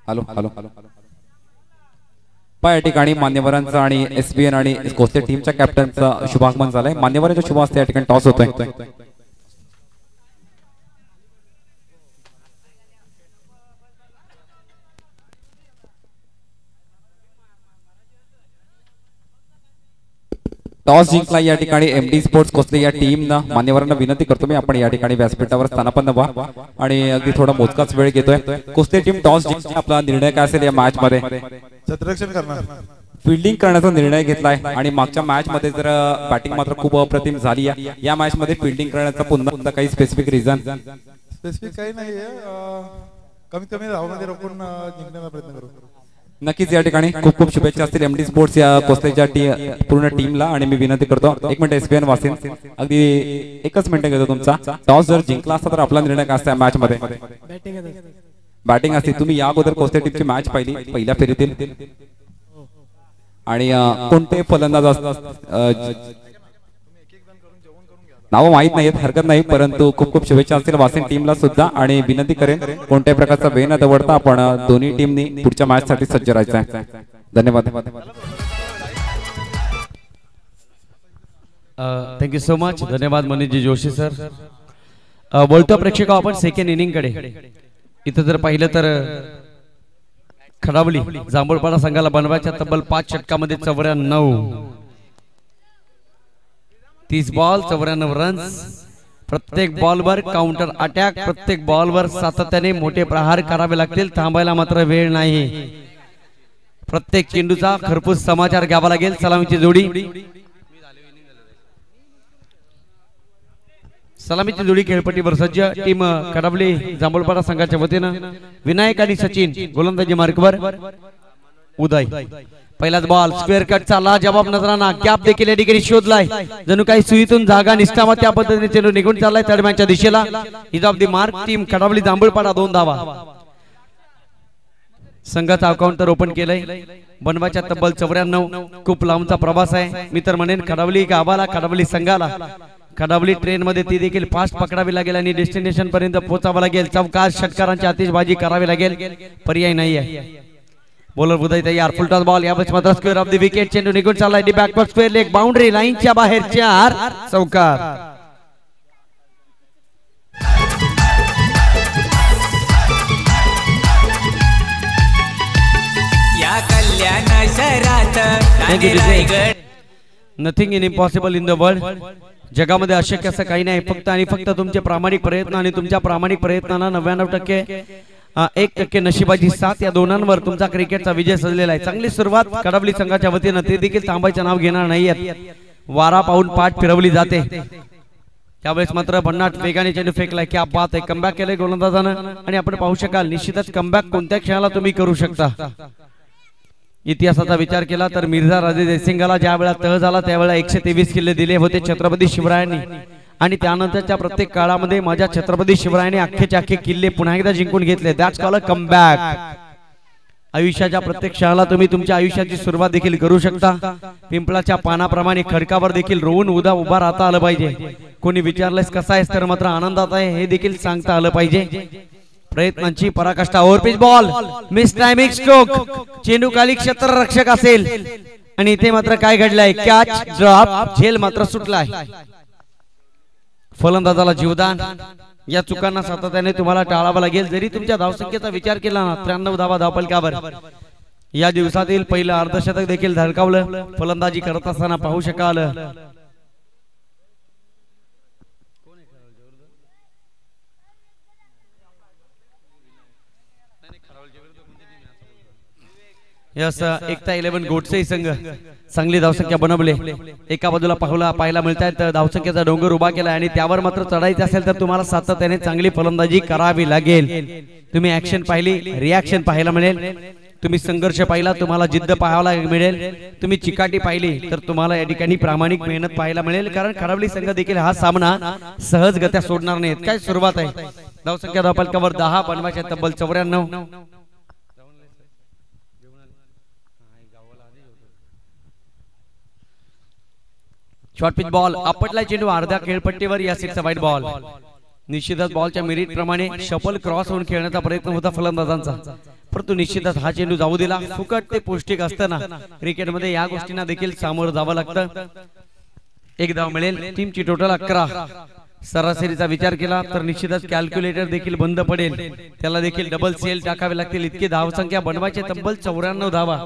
हॅलो या ठिकाणी मान्यवरांचा आणि SBN आणि कोस्ते टीमच्या कॅप्टनचा शुभागमन झालाय. मान्यवरांच्या शुभ हस्ते या ठिकाणी टॉस होतोय. टॉस जिंकला या ठिकाणी MD स्पोर्ट्स कोस्ते या टीमनं. मान्यवरांना विनंती करतो मी आपण या ठिकाणी व्यासपीठावर स्थानापन्न व्हा आणि अगदी थोडा मोजकाच वेळ घेतोय. कोस्ते टीम टॉस जिंकली. आपला निर्णय काय असेल या मॅच मध्ये? क्षेत्ररक्षण करणार, फिल्डिंग करण्याचा निर्णय घेतलाय आणि मागच्या मॅच मध्ये जर बॅटिंग मात्र खूप अप्रतिम झाली आहे. या मॅच मध्ये फिल्डिंग करण्याचा पुन्हा काही स्पेसिफिक रिझन? स्पेसिफिक काही नाहीये, कमीत कमी धावामध्ये रोखून जिंकण्याचा प्रयत्न करू. नक्कीच या ठिकाणी खूप खूप शुभेच्छा असतील MD स्पोर्ट्स या कोस्तेच्या पूर्ण टीमला. आणि मी विनंती करतो एक मिनिट SBN वासिन, अगदी एकच मिनिट घेतो तुमचा. टॉस जर जिंकला असता तर आपला निर्णय काय असता मॅच मध्ये? बॅटिंग असते. तुम्ही या अगोदर कोस्ते टीमची मॅच पाहिली पहिल्या फेरीतील आणि कोणते फलंदाज नाव माहित नाहीत, हरकत नाही, परंतु खूप खूप शुभेच्छा असतील वासिन टीमला सुद्धा. आणि विनंती करेन कोणत्याही प्रकारचा वेळ न दवडता आपण दोन्ही टीमनी पुढच्या मॅच साठी सज्ज राहायचं आहे. धन्यवाद. Thank you so much. धन्यवाद मनीषजी जोशी सर. बोलतो प्रेक्षक आपण सेकंड इनिंग कडे. इथं जर पाहिलं तर खडावली जांभूळपाडा संघाला बनवायच्या तब्बल 5 षटकामध्ये 94, 30 बॉल 94 रन्स. प्रत्येक बॉलवर काउंटर अटॅक, प्रत्येक बॉलवर सातत्याने मोठे प्रहार करावे लागतील, थांबायला मात्र वेळ नाही. प्रत्येक चेंडूचा खरपूस समाचार घ्यावा लागेल. सलामीची जोडी, सलामीची जोडी खेळपट्टीवर सज्ज. टीम खडावली जांभूळपाडा संघाच्या वतीनं विनायक आणि सचिन गोलंदाजी मार्कवर. उदय पहिलाच बॉल स्क्वेअर कटचा लाजवाब नजराना, गॅप देखील या ठिकाणी शोधलाय. जणू काही सुईतून जागा निष्ठावा त्या पद्धतीने चेंडू निघून चाललाय तडम्याच्या दिशेला. Is off the mark. Team Khadavali Jambhulpada 2 धावा. संघाचा अकाउंट तर ओपन केलंय. बनवाच्या तब्बल 94. खूप लांबचा प्रवास आहे. मी तर म्हणेन खडावली गावाला, खडावली संघाला, खडावली ट्रेन मध्ये ती देखील फास्ट पकडावी लागेल आणि डेस्टिनेशन पर्यंत पोहोचावं लागेल. चौकार षटकारांची आतिषबाजी करावी लागेल, पर्याय नाही आहे. बॉलर उदय तयार. फुलटॉस बॉल यावेळेस मात्र स्क्वेअर ऑफ द विकेट. चेंडू निघून चाललाय D backward square leg, boundary लाईनच्या बाहेर 4 चौकार. या कल्याण शहरात nothing in impossible in the world. जगामध्ये अशक्य असं काही नाही. फक्त आणि फक्त तुमचे प्रामाणिक प्रयत्न आणि तुमच्या प्रामाणिक प्रयत्नांना 99% 1% नशिबाची साथ या दोनांवर तुमचा क्रिकेटचा विजय सजलेला आहे. चांगली सुरुवात खडावली संघाच्या वतीनं. ते देखील थांबायचं नाव घेणार नाहीयेत. वारा पाहून पाठ फिरवली जाते. त्यावेळेस मात्र भन्नाट वेगाने चेंडू फेकलाय. क्या बात आहे. कमबॅक केलंय गोलंदाजानं आणि आपण पाहू शकाल निश्चितच कमबॅक कोणत्या खेळाला तुम्ही करू शकता. इतिहासाचा विचार केला तर मिर्झा राजे जयसिंगला ज्या वेळा तह झाला त्यावेळेला 123 किल्ले दिले होते छत्रपती शिवरायांनी आणि त्यानंतरच्या प्रत्येक काळामध्ये माझ्या छत्रपती शिवरायाने अख्खेचे अख्खे किल्ले पुन्हा एकदा जिंकून घेतले. That's called a comeback. आयुष्याच्या प्रत्येक क्षणाला तुम्ही तुमच्या आयुष्याची सुरुवात देखील करू शकता. पिंपळाच्या पानाप्रमाणे खडकावर देखील रोवून उभा राहता आलं पाहिजे. कोणी विचारलंस कसा आहेस तर मात्र आनंदात आहे हे देखील सांगता आलं पाहिजे. प्रयत्नांची पराकाष्ठा. Overpitch ball, miss timing stroke. चेंडू खाली क्षेत्ररक्षक असेल आणि इथे मात्र काय घडलंय, कॅच ड्रॉप, झेल मात्र सुटलाय. फलंदाजाला जीवदान. या चुकांना सातत्याने तुम्हाला टाळावं लागेल. जरी तुमच्या धावसंख्येचा विचार केला ना 93 धावा धावफलकावर. या दिवसातील पहिलं अर्धशतक देखील धडकावलं. फलंदाजी करत असताना पाहू शकाल यस एकता 11 गोडसे संघ चांगली धावसंख्या बनवले. एका बाजूला पाहायला मिळतात धावसंख्येचा डोंगर उभा केला आणि त्यावर मात्र चढायचं असेल तर तुम्हाला सातत्याने चांगली फलंदाजी करावी लागेल. तुम्ही ऍक्शन पाहिली, रिॲक्शन पाहायला मिळेल. तुम्ही संघर्ष पाहिला, तुम्हाला जिद्द पाहायला मिळेल. तुम्ही चिकाटी पाहिली तर तुम्हाला या ठिकाणी प्रामाणिक मेहनत पाहायला मिळेल. कारण खडवली संघ देखील हा सामना सहजगत्या सोडणार नाहीत. काय सुरुवात आहे. धावसंख्या धावफलकावर 10 बनवायच्या तब्बल 94. शॉर्ट पिच बॉल, आपटला चेंडू अर्ध्या खेळपट्टीवर. या सिक्सचा व्हाईट बॉल. निश्चितच बॉलच्या मेरिट प्रमाणे शफल क्रॉस होऊन खेळण्याचा प्रयत्न होता फलंदाजांचा, परंतु निश्चितच हा चेंडू जाऊ दिला. फुकट ते पौष्टिक असताना क्रिकेटमध्ये या गोष्टींना देखील सामोरं जावं लागतं. एक धाव मिळेल. टीमची टोटल 11. सरासरीचा विचार केला तर निश्चितच कॅल्क्युलेटर देखील बंद पडेल. त्याला देखील डबल सेल टाकावे लागतील. इतकी धावसंख्या बनवायची तब्बल 94 धावा.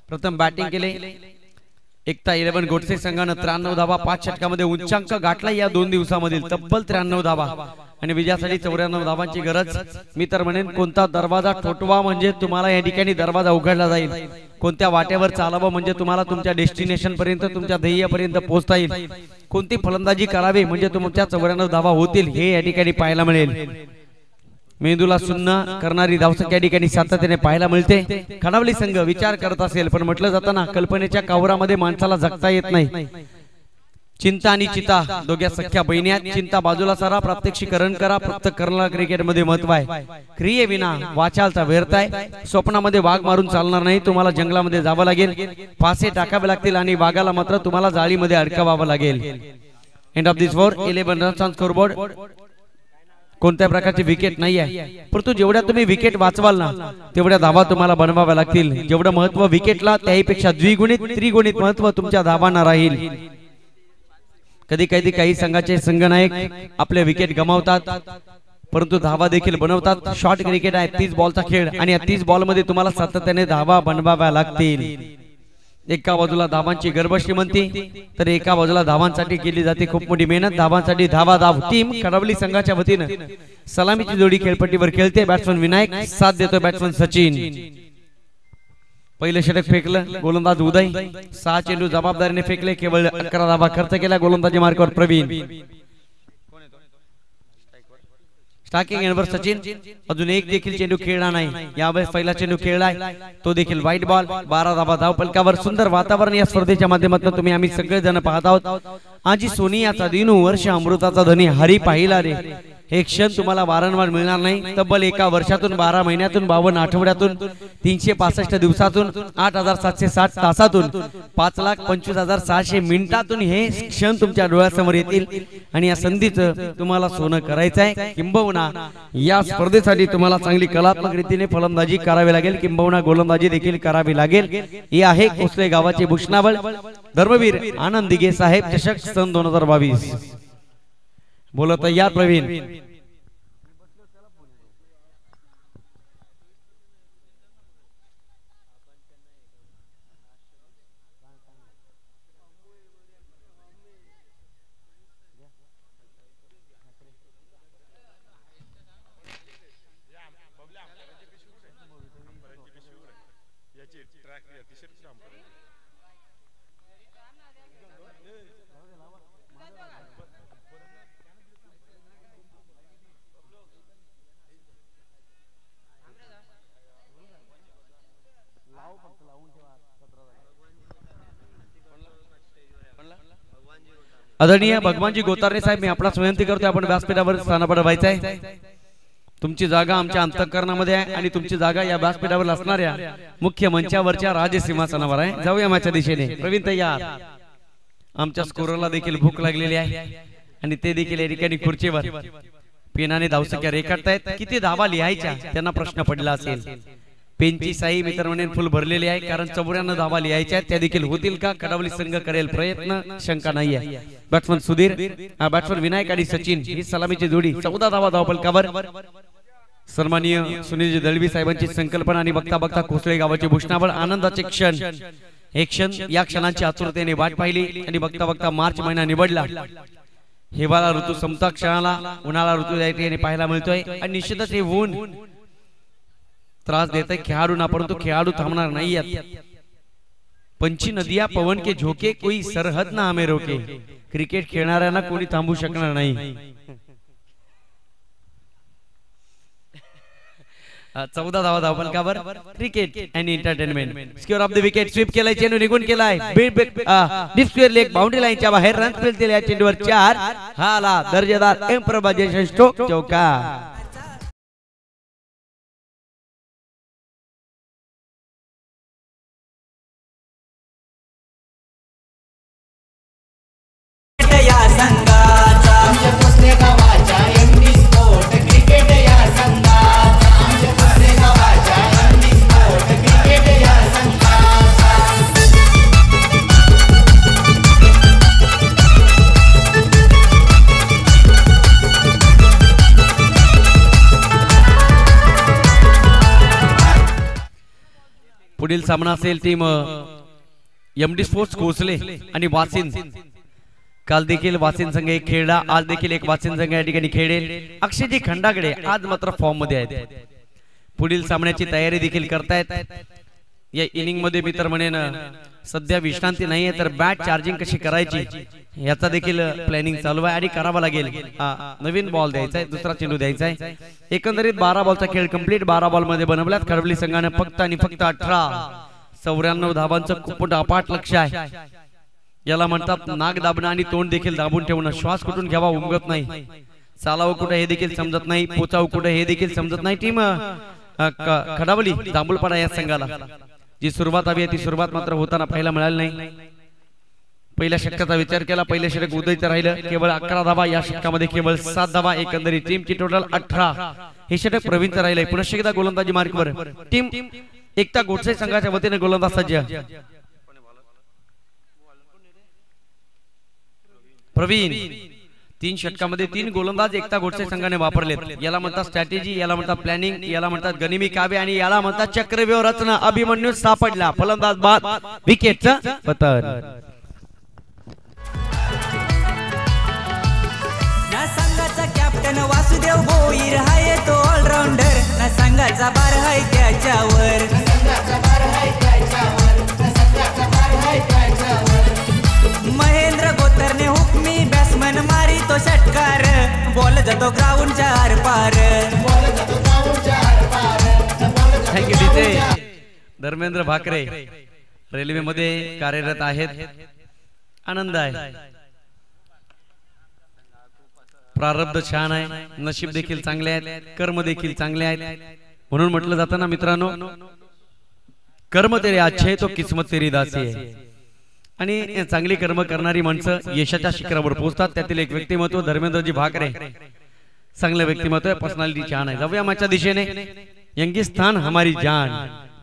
प्रथम बॅटिंग केले एकता 11 गोडसे संघानं 93 धावा 5 षटकामध्ये उच्चांक गाठला. या 2 दिवसामधील तब्बल 93 धावा आणि विजयासाठी 94 धावांची गरज. मी तर म्हणेन कोणता दरवाजा ठोठवा म्हणजे तुम्हाला या ठिकाणी दरवाजा उघडला जाईल. कोणत्या वाटेवर चालावं म्हणजे तुम्हाला तुमच्या डेस्टिनेशन पर्यंत, तुमच्या ध्येयापर्यंत पोहोचता येईल. कोणती फलंदाजी करावी म्हणजे तुमच्या 94 धावा होतील हे या ठिकाणी पाहायला मिळेल. मेंदूला सुन्न करणारी धावसंख्या या ठिकाणी सातत्याने पाहायला मिळते. खडवली संघ विचार करत असेल पण म्हटलं जातं ना कल्पनेच्या कावरामध्ये माणसाला जगता येत नाही. चिंता आणि चिता दोघ्या सख्या बहिणी आहेत. चिंता बाजूला सारा, प्रात्यक्षिकरण करा. प्रत्यक्षकरणाला क्रिकेटमध्ये महत्व आहे. क्रियेविना वाचालता व्यर्थ आहे. स्वप्नामध्ये वाघ मारून चालणार नाही. तुम्हाला जंगलामध्ये जावं लागेल. फासे टाकावे लागतील आणि वाघाला मात्र तुम्हाला जाळीमध्ये अडकवावं लागेल. End of this over 11 runs on scoreboard. कोणत्या प्रकारची विकेट नाही आहे, परंतु जेवढ्या तुम्ही विकेट वाचवाल ना तेवढ्या धावा तुम्हाला बनवाव्या लागतील. जेवढं महत्व विकेटला त्याहीपेक्षा द्विगुणित त्रिगुणित महत्व तुमच्या धावांना राहील. कधी कधी काही संघाचे संघनायक आपले विकेट गमावतात परंतु धावा देखील बनवतात. शॉर्ट क्रिकेट आहे, 30 बॉलचा खेळ आणि या 30 बॉल मध्ये तुम्हाला सातत्याने धावा बनवाव्या लागतील. एका बाजूला धावांची गर्भ श्रीमंती तर एका बाजूला धावांसाठी केली जाते खूप मोठी मेहनत. धावांसाठी धावा धाव. टीम खडवली संघाच्या वतीनं सलामीची जोडी खेळपट्टीवर खेळते. बॅट्समन विनायक साथ देतो बॅट्समन सचिन. पहिलं षटक फेकलं गोलंदाज उदय. 6 चेंडू जबाबदारीने फेकले. केवळ 11 धावा खर्च केला. गोलंदाजी मार्कावर प्रवीण. स्टार्किंग एंडवर सचिन. अजून एक देखील चेंडू खेळला नाही. यावेळेस पहिला चेंडू खेळलाय तो देखील व्हाईट बॉल. 12 धावा धावफलकावर. सुंदर वातावरण या स्पर्धेच्या माध्यमातून तुम्ही आम्ही सगळे जण पाहत आहोत. आजी सोनियाचा दिनू वर्ष अमृताचा धनी हरी पाहिला रे. हे क्षण तुम्हाला वारंवार मिळणार नाही. तब्बल एका वर्षातून 12 महिन्यातून 52 आठवड्यातून 365 दिवसातून 8760 तासातून 5,25,600 मिनिटातून हे क्षण तुमच्या डोळ्यासमोर येतील आणि या संधीचं तुम्हाला सोनं करायचं आहे. किंबहुना या स्पर्धेसाठी तुम्हाला चांगली कलात्मक रीतीने फलंदाजी करावी लागेल. किंबहुना गोलंदाजी देखील करावी लागेल. हे आहे कोसले गावाचे भूषणाबळ धर्मवीर आनंद दिघे साहेब चषक सन 2022. बोलो तैयार प्रवीण. आदरणीय भगवानजी गोतारे साहेब, मी आपणास विनंती करतोय आपण व्यासपीठावर स्थानापन्न व्हायचंय. तुमची जागा आमच्या अंतःकरणामध्ये आहे आणि तुमची जागा या व्यासपीठावर असणाऱ्या मुख्य मंचावरच्या राजसिंहासनावर आहे. जाऊया माझ्या दिशेने. प्रवीण तयार. आमच्या स्कोरला देखील भूक लागलेली आहे आणि ते देखील या ठिकाणी खुर्चीवर पेनाने धावसंख्या रेखाटतायत. किती धावा लिहायच्या त्यांना प्रश्न पडला असेल. पेनची साई मित्र म्हणून फुल भरलेली आहे, कारण 94 धावा लिहायच्या त्या देखील होतील का? कडावली संघ करेल प्रयत्न, शंका नाहीये. बॅट्समन सुधीर, बॅट्समन विनायक आणि सचिन ही सलामीची जोडी. 14 धावा धावफलकावर. सन्माननीय सुनीलजी दळवी साहेबांची संकल्पना आणि बघता बघता कोसळे गावाची भूषणावर आनंदाचे क्षण. हे क्षण या क्षणांची आतुरतेने वाट पाहिली आणि बघता बघता मार्च महिना निवडला. हिवाळा ऋतू संपता क्षणाला उन्हाळा ऋतू या ठिकाणी पाहायला मिळतोय आणि निश्चितच हे ऊन त्रास देत आहे खेळाडूंना, परंतु खेळाडू थांबणार नाहीयेत. पंची नदिया पवन के झोके, कोई सरहद ना हमें रोके. क्रिकेट खेळणाऱ्यांना कोणी थांबू शकणार नाही. 14 धावा धावफलकावर. Cricket and entertainment. Square of the wicket sweep केलाय, चेंडू निघून केलाय. डीप स्क्वेअर लेग बाउंड्री लाईनच्या बाहेर रन फील्ड दिल्या चेंडूवर 4. हा आला दर्जेदार इम्प्रोवायझेशन स्ट्रोक, चौका. या संघाचा आमच्या कुस्ते गावाच्या एमडी स्पोर्ट क्रिकेट या संघाचा आमच्या कुस्ते गावाच्या एमडी स्पोर्ट क्रिकेट या संघाचा पुढील सामना असेल टीम एमडी स्पोर्ट्स कोसले आणि वासिन. काल देखील वासिन संघ एक खेळला, आज देखील एक वासिन संघ या ठिकाणी खेळेल. अक्षयजी खंडागडे आज मात्र फॉर्म मध्ये आहेत. पुढील सामन्याची तयारी देखील करतायत. या इनिंग मध्ये मित्र म्हणेन सध्या विश्रांती नाहीये, तर बॅट चार्जिंग कशी करायची याचा देखील प्लॅनिंग चालू आहे आणि करावा लागेल. नवीन बॉल द्यायचा आहे, दुसरा चेंडू द्यायचा आहे. एकंदरीत 12 बॉलचा खेळ कंप्लीट 12 बॉल मध्ये बनवल्यात. खडबली संघाने फक्त आणि फक्त 94 धावांचं खूप अपाट लक्ष आहे. याला म्हणतात नाक दाबणं आणि तोंड देखील दाबून ठेवणं. श्वास कुठून घ्यावा उमगत नाही. चालावं कुठे हे देखील समजत नाही. पोचावं कुठे हे देखील समजत नाही. टीम खडावली जांभूळपाडा या संघाला जी सुरुवात हवी आहे ती सुरुवात मात्र होताना पाहायला मिळाली नाही. पहिल्या षटकाचा विचार केला, पहिल्या षटक उदयचं राहिलं. केवळ 11 धावा, या षटकामध्ये केवळ 7 धावा. एकंदरीत टीमची टोटल 18. हे षटक प्रवीणचं राहिलंय. पुन्हा एकदा गोलंदाजी मार्कवर टीम एकता गोडसे संघाच्या वतीने गोलंदाज सज्ज. प्रवीण 3 षटकामध्ये 3 गोलंदाज एकता गोडसे संघाने वापरलेत. याला म्हणतात स्ट्रॅटेजी, याला म्हणतात प्लॅनिंग, याला म्हणतात गनिमी काव्य आणि याला म्हणतात चक्रव्यूह रचना. अभिमन्यू सापडला, फलंदाज बाद, विकेटचं पतन. ना संघाचा कॅप्टन वासुदेव भोईर हाय तो ऑलराऊंडर. ना संघाचा बार हाय त्याच्यावर. महेंद्र गोतरने हुकमी बॅट्समन मारी तो षटकार. बॉल जातो ग्राउंडच्या आरपार. Thank you DJ. Dharmendra Bhakare railway मध्ये कार्यरत आहेत. आनंद आहे. प्रारब्ध छान आहे, नशीब देखील चांगले आहेत, कर्म देखील चांगले आहेत. म्हणून म्हटलं जातं ना मित्रांनो, कर्म तेरे अच्छे तो किस्मत तेरी दासी आहे. आणि चांगली कर्म करणारी माणसं यशाच्या शिखरावर पोहोचतात. त्यातील एक व्यक्तिमत्व धर्मेंद्रजी भाकरे. चांगलं व्यक्तिमत्व आहे, पर्सनॅलिटी छान आहे. जाऊया माझ्या दिशेने. यंगिस्थान हमारी जान.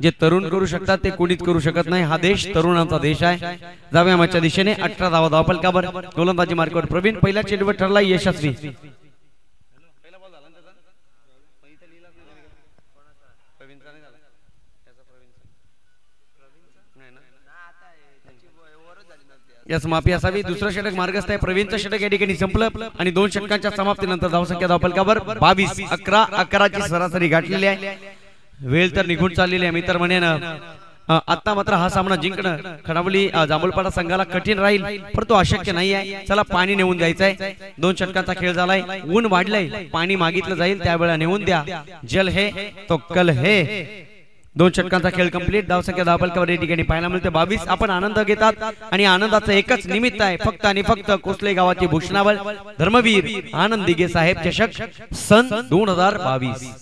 जे तरुण करू शकतात ते कोणीच करू शकत नाही. हा देश तरुणांचा देश आहे. जाऊया माझ्या दिशेने. 18 धावा धावफलकावर. गोलंदाजी मार्कवर प्रवीण. पहिल्या चेंडूवर ठरला यशस्वी. यास माफी असावी. दुसरं षटक मार्गस्थ आहे. प्रवीणचं षटक या ठिकाणी संपलं आणि 2 षटकांच्या समाप्तीनंतर धावसंख्या धावफलकावर 22. 11 सरासरी गाठलेली आहे. वेळ तर निघून चाललेली आहे मित्र म्हणेन. आता मात्र हा सामना जिंकणं खडावली जांभूळपाडा संघाला कठीण राहील, परंतु अशक्य नाही आहे. चला पाणी नेऊन द्यायचंय. 2 षटकांचा खेळ झालाय. ऊन वाढलंय, पाणी मागितलं जाईल त्यावेळेला नेऊन द्या. जल हे तो कल हे. 2 षटकांचा खेळ कंप्लीट. धावसंख्या धावपलकावर या ठिकाणी पाहायला मिळते 22. आपण आनंद घेतात आणि आनंदाचं एकच निमित्त आहे फक्त आणि फक्त कोसले गावाची भूषणावळ धर्मवीर आनंद दिघे साहेब चषक सन 2022.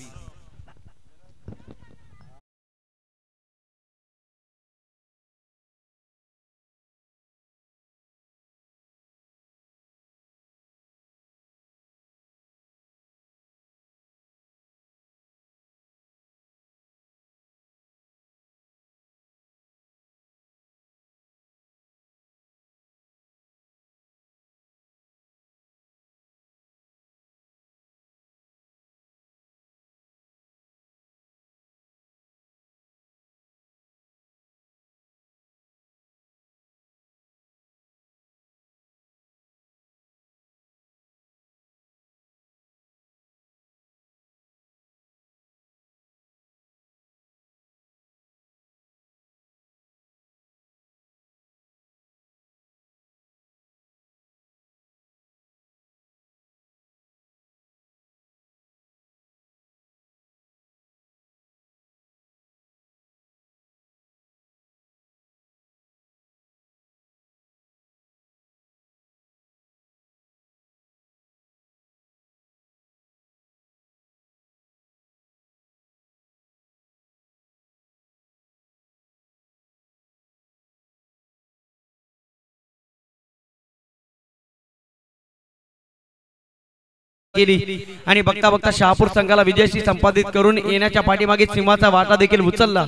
केली आणि बघता बघता शहापूर संघाला विजयशी संपादित करून येण्याच्या पाठीमागे सिंहाचा वाटा देखील उचलला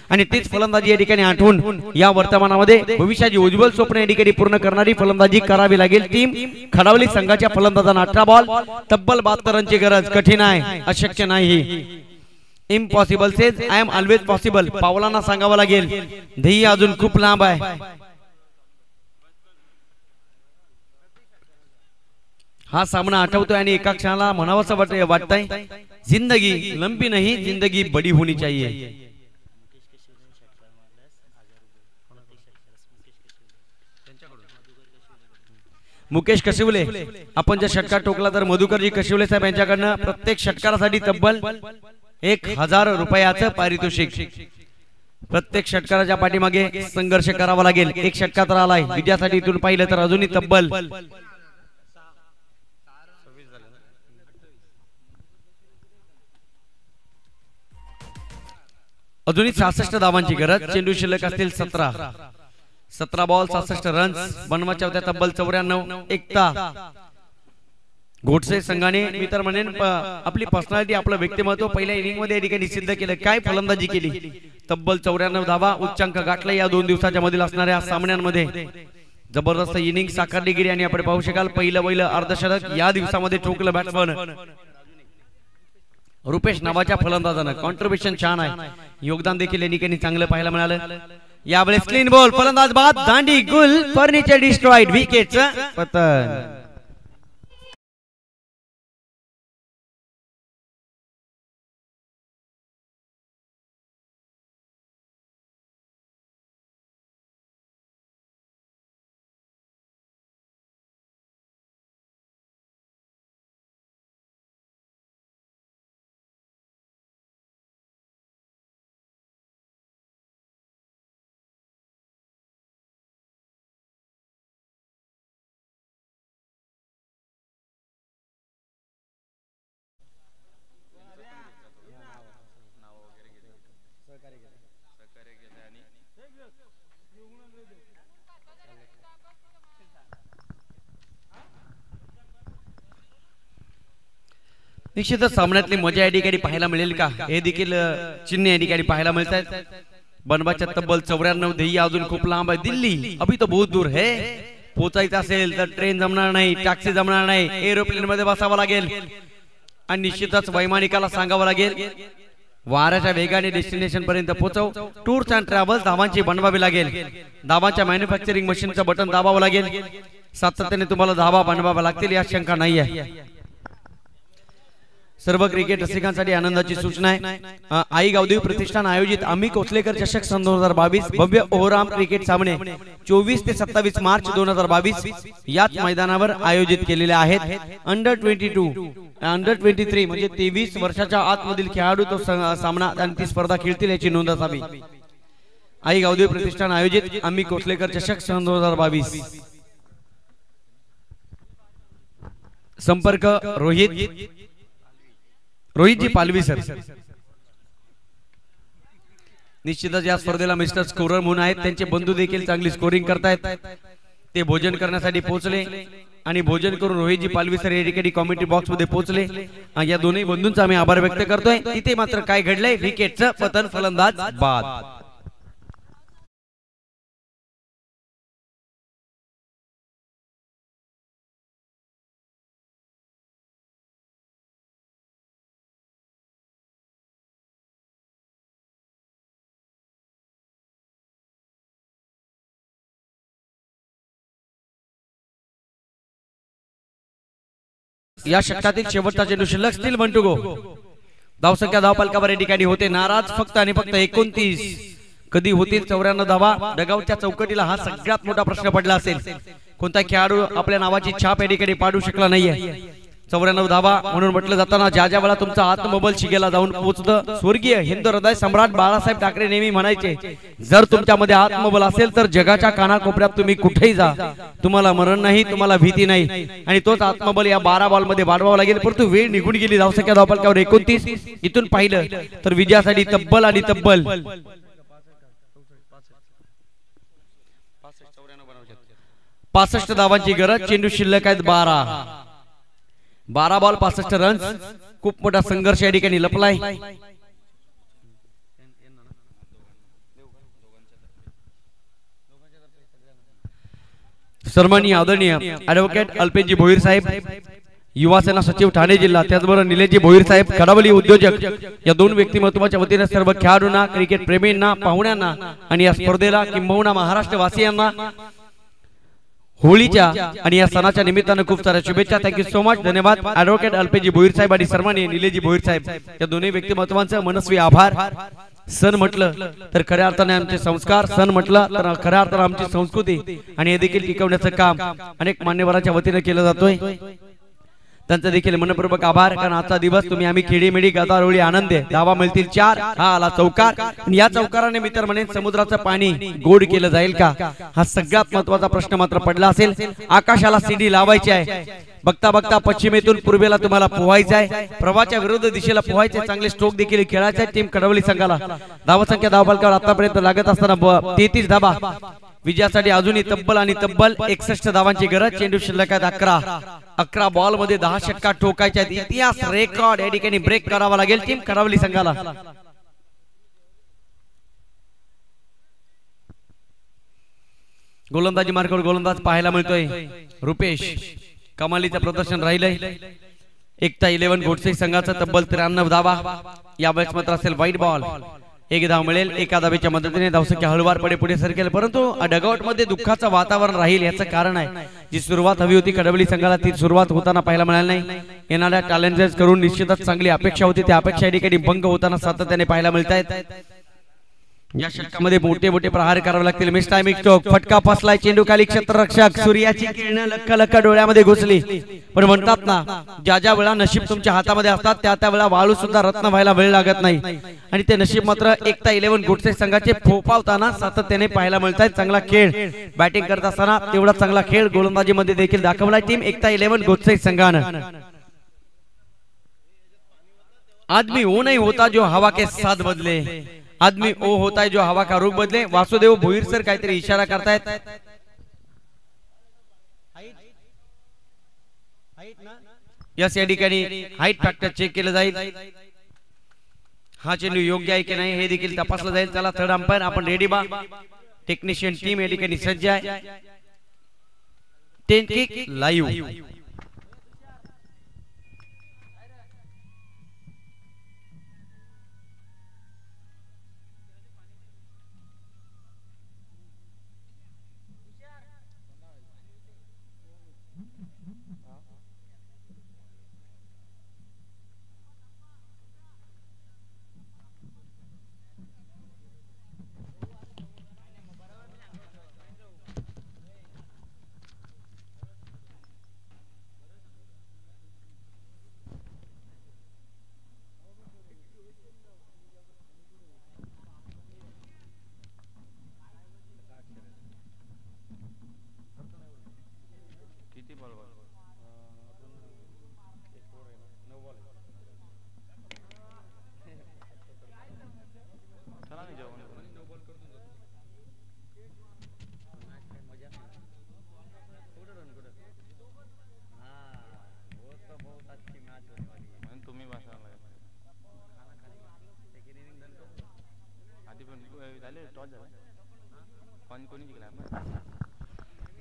आणि तीच फलंदाजी या ठिकाणी आठवून या वर्तमानामध्ये भविष्याची उज्ज्वल स्वप्न या ठिकाणी पूर्ण करणारी फलंदाजी करावी लागेल. टीम खडावली संघाच्या फलंदाजांना 18 बॉल तब्बल 72 रनची गरज. कठीण आहे, अशक्य नाही. Impossible says I am always possible. पावलांना सांगावं लागेल ध्येय अजून खूप लांब आहे. हा सामना आठवतोय आणि एका क्षणाला म्हणावंसं वाटतंय जिंदगी लंबी नहीं जिंदगी बड़ी होनी चाहिए. मुकेश कशिवले आपण जर षटकार टोकला तर मधुकरजी कशिवले साहेब यांच्याकडनं प्रत्येक षटकारासाठी तब्बल 1000 रुपयाचं पारितोषिक. प्रत्येक षटकाराच्या पाठीमागे संघर्ष करावा लागेल. एक षटकार तर आलाय विजयासाठी इथून पाहिलं तर अजूनही तब्बल अजूनही 66 धावांची गरज. चेंडू शिल्लक असतील 17 बॉल 66 रन्स. बनवाच्या होत्या तब्बल 94. एकता घोटसे संघाने मी तर म्हणेन आपली पर्सनॅलिटी आपलं व्यक्तिमत्व पहिल्या इनिंग मध्ये या ठिकाणी सिद्ध केलं. काय फलंदाजी केली. तब्बल 94 धावा उच्चांक गाठला या 2 दिवसाच्या मधील असणाऱ्या सामन्यांमध्ये. जबरदस्त इनिंग साकारली गेली आणि आपण पाहू शकाल पहिलं अर्धशतक या दिवसामध्ये ठोकलं बॅट्समन रुपेश नावाच्या फलंदाजानं. कॉन्ट्रीब्युशन छान आहे, योगदान देखील या ठिकाणी चांगलं पाहायला मिळालं. यावेळेस क्लीन बॉल फलंदाज बाद दांडी गुल फर्निचर डिस्ट्रॉइड विकेटचं पतन. निश्चितच सामन्यातली मजा या ठिकाणी पाहायला मिळेल का हे देखील चिन्ह या ठिकाणी पाहायला मिळतात. बनवाच्या तब्बल 94. ध्येय अजून खूप लांब आहे. दिल्ली अभी तो बहुत दूर है. पोचायचं असेल तर ट्रेन जमणार नाही, टॅक्सी जमणार नाही, एरोप्लेन मध्ये बसावं लागेल आणि निश्चितच वैमानिकाला सांगावं लागेल वाऱ्याच्या वेगाने डेस्टिनेशन पर्यंत पोहोचव. टूर्स अँड ट्रॅव्हल्स धावांची बनवावी लागेल. धावांच्या मॅन्युफॅक्चरिंग मशीनचं बटन दाबावं लागेल. सातत्याने तुम्हाला धावा बनवाव्या लागतील यात शंका नाही आहे. सर्व क्रिकेट रसिकांसाठी आनंदाची सूचना आहे. आई गावदेवी प्रतिष्ठान आयोजित आम्ही कोचलेकर चषक सन 2022 भव्य ओहराम क्रिकेट सामने 24 ते 27 मार्च 2022 याच मैदानावर आयोजित केलेले आहेत. अंडर 22 अंडर 23 म्हणजे 23 वर्षाच्या आतमधील खेळाडू तो सामना आणि ती स्पर्धा खेळतील याची नोंद असावी. आई गावदेवी प्रतिष्ठान आयोजित आम्ही कोचलेकर चषक सन 2022. संपर्क रोहितजी पालवी सर. निश्चितच या स्पर्धेला मिस्टर स्कोरर म्हणून आहेत. त्यांचे बंधू देखील चांगली स्कोरिंग करतायत. ते भोजन करण्यासाठी पोहोचले आणि भोजन करून रोहितजी पालवी सर या ठिकाणी कॉमेंट्री बॉक्स मध्ये पोहोचले. या दोन्ही बंधूंचा आम्ही आभार व्यक्त करतोय. तिथे मात्र काय घडलंय, विकेटचं पतन, फलंदाज बाद. या षटकातील शेवटचा चेंडू शिल्लक, स्टील 1 to go. धावसंख्या धावफलकावर या ठिकाणी होते नाराज फक्त आणि फक्त 29. कधी होतील 94 धावा. डगाऊटच्या चौकटीला हा सगळ्यात मोठा प्रश्न पडला असेल. कोणता खेळाडू आपल्या नावाची छाप या ठिकाणी पाडू शकला नाहीये. 94 धावा म्हणून म्हटलं जाताना ज्या ज्या वेळा तुमचा आत्मबल शिगेला जाऊन पोहोचतं, स्वर्गीय हिंदू हृदय सम्राट बाळासाहेब ठाकरे नेहमी म्हणायचे, जर तुमच्यामध्ये आत्मबल असेल तर जगाच्या कानाकोपऱ्यात तुम्ही कुठेही जा, तुम्हाला मरण नाही, तुम्हाला भीती नाही. आणि तोच आत्मबल या 12 बॉल मध्ये वाढवावं लागेल. परंतु वेळ निघून गेली. धावसंख्या धावफलकावर 29. इथून पाहिलं तर विजयासाठी तब्बल आणि तब्बल 65 धावांची गरज. चेंडू शिल्लक आहेत 12 बॉल 65 रन्स. खूप मोठा संघर्ष या ठिकाणी लपलाय. सन्माननीय आदरणीय ऍडव्होकेट अल्पेशजी भोईर साहेब, युवा सेना सचिव ठाणे जिल्हा, त्याचबरोबर निलेशजी भोईर साहेब खडावली उद्योजक, या दोन व्यक्तिमत्वाच्या वतीने सर्व खेळाडूंना, क्रिकेट प्रेमींना, पाहुण्यांना आणि या स्पर्धेला किंबहुना महाराष्ट्र वासियांना होळीच्या आणि या सणाच्या निमित्तानं खूप साऱ्या शुभेच्छा. Thank you so much. धन्यवाद. ऍडव्होकेट अल्पेशजी भोईर साहेब आणि सन्माननीय निलेशजी भोईर साहेब या दोन्ही व्यक्तिमत्वांचं मनस्वी आभार. सण म्हटलं तर खऱ्या अर्थाने आमचे संस्कार, सण म्हटलं तर खऱ्या अर्थाने आमची संस्कृती, आणि हे देखील टिकवण्याचं काम अनेक मान्यवरांच्या वतीने केलं जातोय. त्यांचा देखील मनपूर्वक आभार. कारण आजचा दिवस तुम्ही आम्ही खेडीमेडी गदारोळी आनंदे. धावा मिळतील 4. हा आला चौकार. या चौकाराने मी तर म्हणेन समुद्राचं पाणी गोड केलं जाईल का, हा सगळ्यात महत्वाचा प्रश्न मात्र पडला असेल. आकाशाला सीडी लावायची आहे. बघता बघता पश्चिमेतून पूर्वेला तुम्हाला पोहायचं आहे. प्रवाहाच्या विरुद्ध दिशेला पोहायचे. चांगले स्ट्रोक देखील खेळायचे. टीम कडवली संघाला धावसंख्या धावफलकावर आतापर्यंत लागत असताना 33 धावा. विजयासाठी अजूनही तब्बल आणि तब्बल 61 धावांची गरज. चेंडू शिल्लक आहेत 11 बॉल मध्ये 10 षटका ठोकायच्या. इतिहास रेकॉर्ड या ठिकाणी ब्रेक करावा लागेल टीम कडवली संघाला. गोलंदाजी मार्गावर गोलंदाज पाहायला मिळतोय रुपेश. कमालीचं प्रदर्शन राहिलंय. एकता 11 गोडसे संघाचा तब्बल 93 धावा. या मॅच मात्र असेल वाईट बॉल. 1 धाव मिळेल. एका धावेच्या मदतीने धावसंख्या हळूवारपणे पुढे सरकेल. परंतु डगआउट मध्ये दुःखाचं वातावरण राहील. याचं कारण आहे, जी सुरुवात हवी होती कडवली संघाला ती सुरुवात होताना पाहायला मिळाली नाही. येणाऱ्या चॅलेंजेस करून निश्चितच चांगली अपेक्षा होती. त्या अपेक्षा या ठिकाणी भंग होताना सातत्याने पाहायला मिळत आहेत. या षटकामध्ये मोठे मोठे प्रहार करावे लागतील. Miss timing stroke. फटका फसलाय. चेंडू खाली क्षेत्ररक्षक. सूर्याची किरण लक्क लक्क डोळ्यामध्ये घुसली. पण म्हणतात ना, ज्या ज्या वेळा नशीब तुमच्या हातामध्ये असतात त्या त्या वेळा वाळू सुद्धा रत्न व्हायला वेळ लागत नाही. आणि ते नशीब मात्र एकता 11 गोडसे संघाचे फोपावताना सातत्याने पाहायला मिळत आहेत. चांगला खेळ बॅटिंग करत असताना तेवढा चांगला खेळ गोलंदाजीमध्ये देखील दाखवलाय टीम एकता 11 गोडसे संघानं. आदमी वो नहीं होता जो हवा के साथ बदले, आदमी ओ होता है जो हवा का रुख बदले. वासुदेव भोईर सर काहीतरी इशारा करतायत. यस, या ठिकाणी हाईट फॅक्टर चेक केलं जाईल. हा चेंडू योग्य आहे की नाही हे देखील तपासलं जाईल. चला थर्ड अंपायर आपण रेडी बा. टेक्निशियन टीम या ठिकाणी सज्ज आहे. 10 किक लाईव्ह.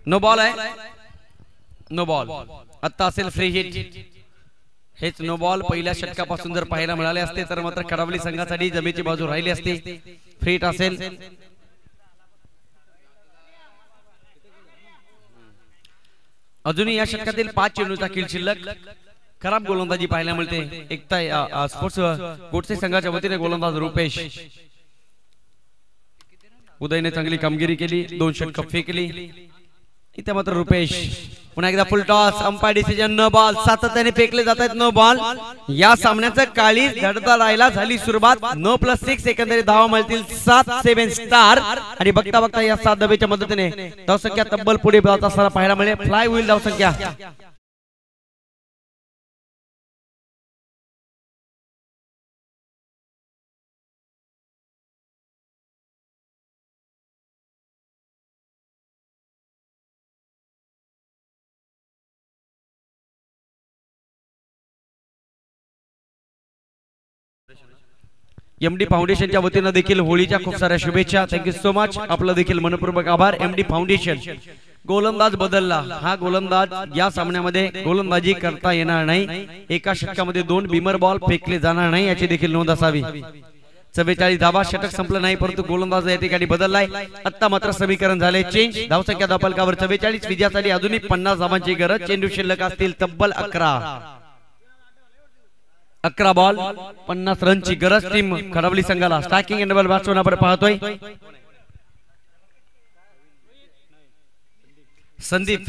नो बॉल आहे, नो बॉल. आता असेल फ्री हिट. हेच नो बॉल पहिल्या षटकापासून जर पाहायला मिळाले असते तर मात्र कडावली संघासाठी जमेची बाजू राहिली असती. फ्री हिट असेल. अजूनही या षटकातील 5 चेंडूचा खेळ शिल्लक. खराब गोलंदाजी पाहायला मिळते एकता स्पोर्ट्स गोडसे संघाच्या वतीने. गोलंदाज रुपेश. उदयने चांगली कामगिरी केली, 2 षटक फेकली. इथे मात्र रुपेश. पुन्हा एकदा full toss. Umpire decision no ball. सातत्याने फेकले जात आहेत नो बॉल. या सामन्याचं काळी धडधडायला झाली सुरुवात. 9+6 एकंदरीत धावा मिळतील 7 7 स्टार. आणि बघता बघता या 7 धावेच्या मदतीने धावसंख्या तब्बल पुढे जात असताना पाहायला मिळेल. फ्लाय होईल धावसंख्या. एमडी फाउंडेशनच्या वतीने देखील होळीच्या खूप साऱ्या शुभेच्छा. Thank you so much. आपलं देखील मनपूर्वक आभार. MD foundation. गोलंदाज बदलला. हा गोलंदाज या सामन्यामध्ये गोलंदाजी करता येणार नाही. एका षटकामध्ये 2 बिमर बॉल फेकले जाणार नाही याची देखील नोंद असावी. 44 धावा. षटक संपलं नाही परंतु गोलंदाज या ठिकाणी बदललाय. आता मात्र समीकरण झाले चेंज. धावसंख्या धावफलकावर 44. विजयासाठी अजूनही 50 धावांची गरज. चेंडू शिल्लक असतील तब्बल 11 बॉल 50 रनची गरज टीम खडवली संघाला. स्ट्रायकिंग एंड बॉल बॅट्समन आपण पाहतोय संदीप.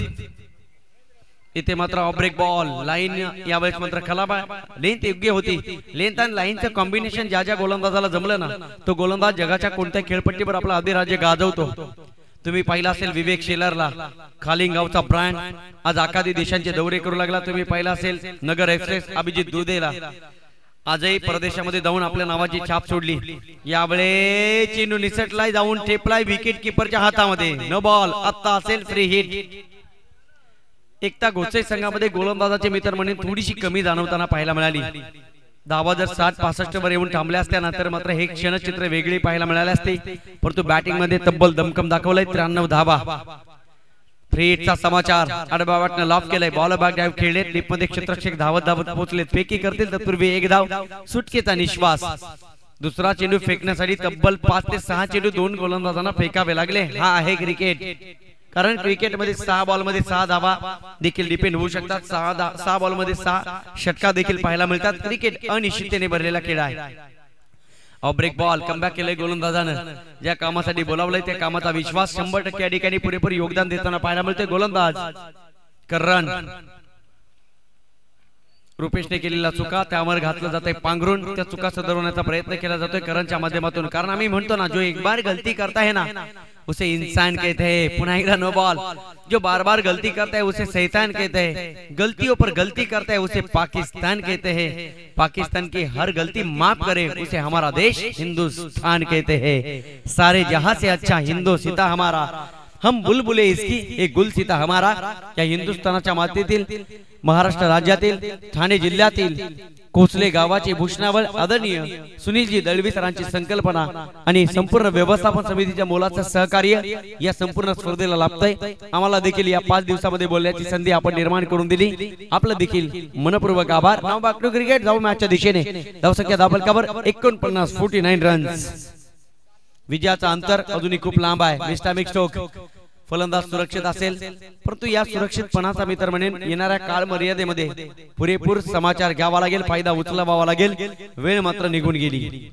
इथे मात्र ऑफ ब्रेक बॉल. लाईन यावेळेस मात्र खराब आहे. लेंथ योग्य होती. लेंथ आणि लाईनचं कॉम्बिनेशन ज्या गोलंदाजाला जमलं ना तो गोलंदाज जगाच्या कोणत्या खेळपट्टीवर आपला अधिराज्य गाजवतो. तुम्ही पाहिला असेल विवेक शेलरला. खालिंग गावचा ब्रँड आज आखादी देशांचे दौरे करू लागला. तुम्ही पाहिला असेल नगर एक्सप्रेस अभिजित दुधेला. आजही परदेशामध्ये जाऊन आपल्या नावाची छाप सोडली. यावेळे चेंडू निसटलाय जाऊन ठेपलाय विकेट किपरच्या हातामध्ये. No ball. आता असेल फ्री हिट. एकता गोडसे संघामध्ये गोलंदाजाचे मित्र म्हणून थोडीशी कमी जाणवताना पाहायला मिळाली. धावा जर 60-65 वर येऊन थांबल्या असत्या नंतर मात्र हे क्षणचित्र वेगळी पाहायला मिळाले असते. परंतु बॅटिंग मध्ये तब्बल दमकम दाखवलाय. 93 धावा. फ्री हिटचा समाचार. आडवा बॅटनं लॉफ केलाय. बॉल बॅक ड्राइव्ह खेळले. टिप मध्ये क्षेत्ररक्षक धावत पोहोचले. फेकी करतील तत्पूर्वी 1 धाव. सुटकेचा निश्वास. दुसरा चेंडू फेकण्यासाठी तब्बल 5 ते 6 चेंडू 2 गोलंदाजांना फेकावे लागले. हा आहे क्रिकेट. कारण क्रिकेटमध्ये 6 बॉल मध्ये 6 धावा देखील डिपेंड होऊ शकतात. 6 बॉल मध्ये 6 षटका देखील पाहायला मिळतात. क्रिकेट अनिश्चिततेने भरलेला खेळ आहे. Of break ball. कमबॅक केलंय गोलंदाजानं. ज्या कामासाठी बोलावलंय त्या कामाचा विश्वास 100% या ठिकाणी पुरेपूर योगदान देताना पाहायला मिळते. गोलंदाज करण. रुपेशने केलेला चुका त्यावर घातलं जातंय पांघरून. त्या चुका सुधारवण्याचा प्रयत्न केला जातोय करणच्या माध्यमातून. कारण आम्ही म्हणतो ना जो एक बार गलती करता है ना उसे इंसान कहते हैं. पुन्हा एकदा नो बॉल. जो बार बार गलती करता है उसे शैतान कहते हैं. गलतियों पर गलती करता है उसे पाकिस्तान कहते हैं. पाकिस्तान की हर गलती माफ करे उसे हमारा देश हिंदुस्तान कहते हैं. सारे जहां से अच्छा हिंदुस्तान हमारा. हम बुलबुले इसकी एक गुलसिता हमारा. या हिंदुस्थानाच्या मातीतील महाराष्ट्र राज्यातील ठाणे जिल्ह्यातील कोसले गावाचे भूषणावळ आदरणीय सुनीलजी दळवी सरांची संकल्पना आणि संपूर्ण व्यवस्थापन समितीच्या मोलाचं सहकार्य या संपूर्ण स्पर्धेला लाभतंय. आम्हाला देखील या 5 दिवसामध्ये बोलण्याची संधी आपण निर्माण करून दिली. आपलं देखील मनपूर्वक आभार. नाव बागटू क्रिकेट जाऊ मॅचच्या दिशेने. धावसंख्या धावफलकावर 49 रन्स. विजयाचा अंतर अजूनही खूप लांब आहे. मिस्टामिक स्ट्रोक. फलंदाज सुरक्षित असेल परंतु या सुरक्षितपणाचा मित्र म्हणून येणाऱ्या काळ मर्यादेमध्ये पुरेपूर समाचार घ्यावा लागेल. फायदा उचलावा लागेल. वेळ मात्र निघून गेली.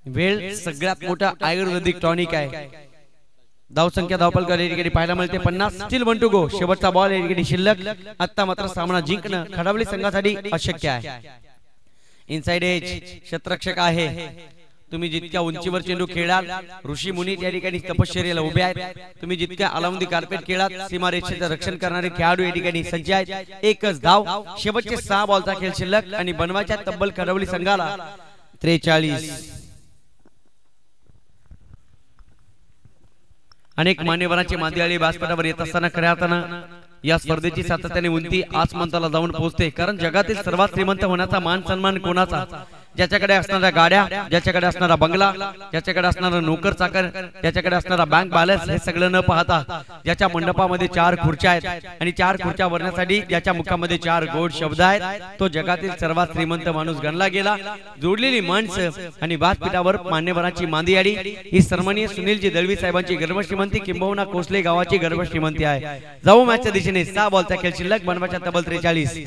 वेळ सगळ्यात मोठा आयुर्वेदिक टॉनिक आहे. धावसंख्या धावफलकावर या ठिकाणी पाहायला मिळते 50. Still 1 to go. शेवटचा बॉल या ठिकाणी शिल्लक. आता मात्र सामना जिंकणं खडवली संघासाठी अशक्य आहे. इनसाइड एज क्षेत्ररक्षक आहे. तुम्ही जितक्या उंचीवर चेंडू खेळाल ऋषी मुनी या ठिकाणी तपश्चर्याला उभे आहेत. तुम्ही जितक्या अलाउंदी कार्पेट खेळात सीमारेषेचं रक्षण करणारे खेळाडू या ठिकाणी सज्ज आहेत. एकच धाव. शेवटचे 6 बॉलचा खेळ शिल्लक आणि बनवायच्या तब्बल खडवली संघाला 43. अनेक मान्यवरांची मांदियाळी व्यासपीठावर येत असताना खऱ्या अर्थानं या स्पर्धेची सातत्याने उंची आसमंताला जाऊन पोहोचते. कारण जगातील सर्वात श्रीमंत होण्याचा मान सन्मान कोणाचा ज्याच्याकडे असणाऱ्या गाड्या, ज्याच्याकडे असणारा बंगला, ज्याच्याकडे असणारा नोकर चाकर, ज्याच्याकडे असणारा बँक बॅलन्स, हे सगळं न पाहता ज्याच्या मंडपामध्ये 4 खुर्च्या आहेत आणि 4 खुर्च्या भरण्यासाठी ज्याच्या मुखामध्ये 4 गोड शब्द आहेत, तो जगातील सर्वात श्रीमंत माणूस गणला गेला. जोडलेली माणसं आणि व्यासपीठावर मान्यवरांची मांदियाडी ही सन्माननीय सुनीलजी दळवी साहेबांची गर्भश्रीमंती किंबहुना कोसले गावाची गर्भश्रीमंती आहे. जाऊ मॅचच्या दिशेने 6 बॉलचा खेळ शिल्लक, बनवाच्या तब्बल 43.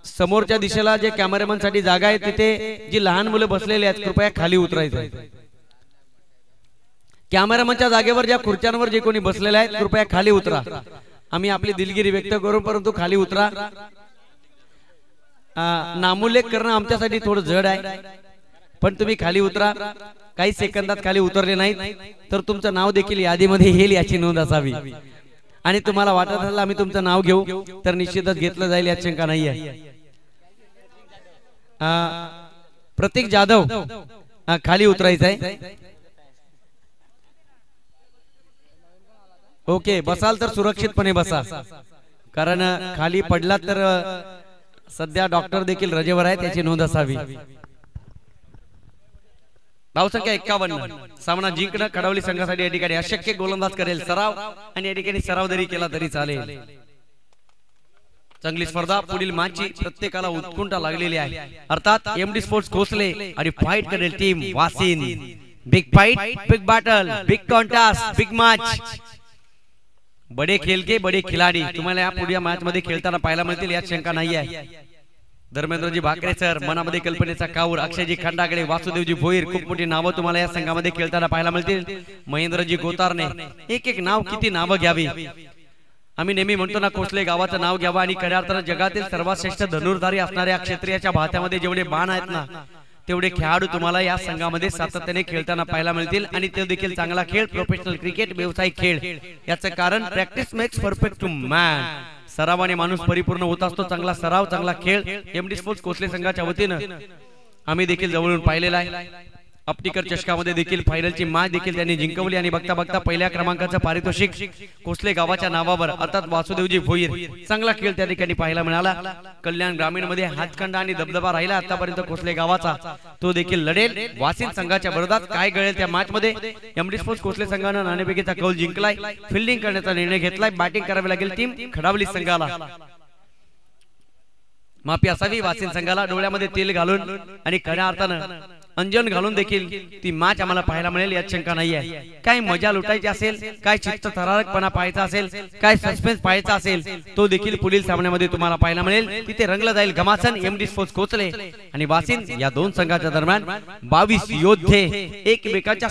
समोरच्या दिशेला जे कॅमेरामॅन साठी जागा आहे तिथे जी लहान मुलं बसलेली आहेत कृपया खाली उतरायचं. कॅमेरामॅनच्या जागेवर ज्या खुर्च्यांवर जे कोणी बसलेले आहेत कृपया खाली उतरा. आम्ही आपली दिलगिरी व्यक्त करू परंतु खाली उतरा. नामोल्लेख करणं आमच्यासाठी थोडं जड आहे पण तुम्ही खाली उतरा. काही सेकंदात खाली उतरले नाहीत तर तुमचं नाव देखील यादीमध्ये येईल याची नोंद असावी. आणि तुम्हाला वाटत असेल आम्ही तुमचं नाव घेऊ तर निश्चितच घेतलं जाईल यात शंका नाही आहे. प्रतीक जाधव खाली उतरायचं आहे. ओके, बसाल तर सुरक्षितपणे बसा कारण खाली पडला तर सध्या डॉक्टर देखील रजेवर आहे त्याची नोंद असावी. धावसंख्या 51. सामना जिंकणं खडवली संघासाठी या ठिकाणी अशक्य. गोलंदाज करेल सराव आणि या ठिकाणी सराव जरी केला तरी चालेल. चांगली स्पर्धा पुढील मॅचची प्रत्येकाला उत्कंठा लागलेली आहे. अर्थात एमडी स्पोर्ट्स कोसले आणि फाईट करेल team Vasin. Big fight, big battle, big contest, big match. बडे खेल के बडे खिलाडी तुम्हाला या पुढच्या मॅच मध्ये खेळताना पाहायला मिळतील यात शंका नाही आहे. धर्मेंद्रजी भाकरे सर, मनामध्ये कल्पनेचा काऊर, अक्षयजी खंडागडे, वासुदेवजी भोईर, खूप मोठी नावं तुम्हाला या संघामध्ये खेळताना पाहायला मिळतील. महेंद्रजी गोतारने, एक एक नाव किती नावं घ्यावी. आम्ही नेहमी म्हणतो ना कोसले गावाचं नाव घ्यावं आणि खऱ्या अर्थानं जगातील सर्वात श्रेष्ठ धनुर्धारी असणाऱ्या क्षेत्रीयाच्या भात्यामध्ये जेवढे बाण आहेत ना तेवढे खेळाडू तुम्हाला या संघामध्ये सातत्याने खेळताना पाहायला मिळतील. आणि ते देखील चांगला खेळ, प्रोफेशनल क्रिकेट, व्यावसायिक खेळ. याचं कारण practice makes perfect to man. सरावाने माणूस परिपूर्ण होत असतो. चांगला सराव, चांगला खेळ एमडी स्पोर्ट्स कोसले संघाच्या वतीनं आम्ही देखील जवळून पाहिलेला आहे. अपटिकर चषकामध्ये देखील फायनलची मॅच देखील त्यांनी जिंकवली आणि बघता बघता पहिल्या क्रमांकाचं पारितोषिक कोसले गावाच्या नावावर अर्थात वासुदेवजी भोईर. चांगला खेळ त्या ठिकाणी पाहायला मिळाला. कल्याण ग्रामीण मध्ये हातखंडा आणि दबदबा राहिला आतापर्यंत कोसले गावाचा, तो देखील लढेल. वासिन संघाच्या विरोधात काय घडेल त्या मॅच मध्ये. एमडी स्पोर्ट्स कोसले संघानं नाणेफेकीचा कौल जिंकलाय. फिल्डिंग करण्याचा निर्णय घेतलाय. बॅटिंग करावी लागेल टीम खडावली संघाला. माफी असावी वासिन संघाला. डोळ्यामध्ये तेल घालून आणि खऱ्या अर्थानं अंजन घालून देखील ती मॅच आम्हाला पाहायला मिळेल यात शंका नाही आहे. काय मजा लुटायची असेल, काय चित्त थरारकपणा पाहायचा असेल, काय सस्पेन्स पाहायचा असेल तो देखील पुढील सामन्यामध्ये तुम्हाला पाहायला मिळेल. तिथे रंगला जाईल घमासन. एमडी स्पोर्ट्स कोसले आणि वासिन या दोन संघाच्या दरम्यान 22 योद्धे एकमेकांच्या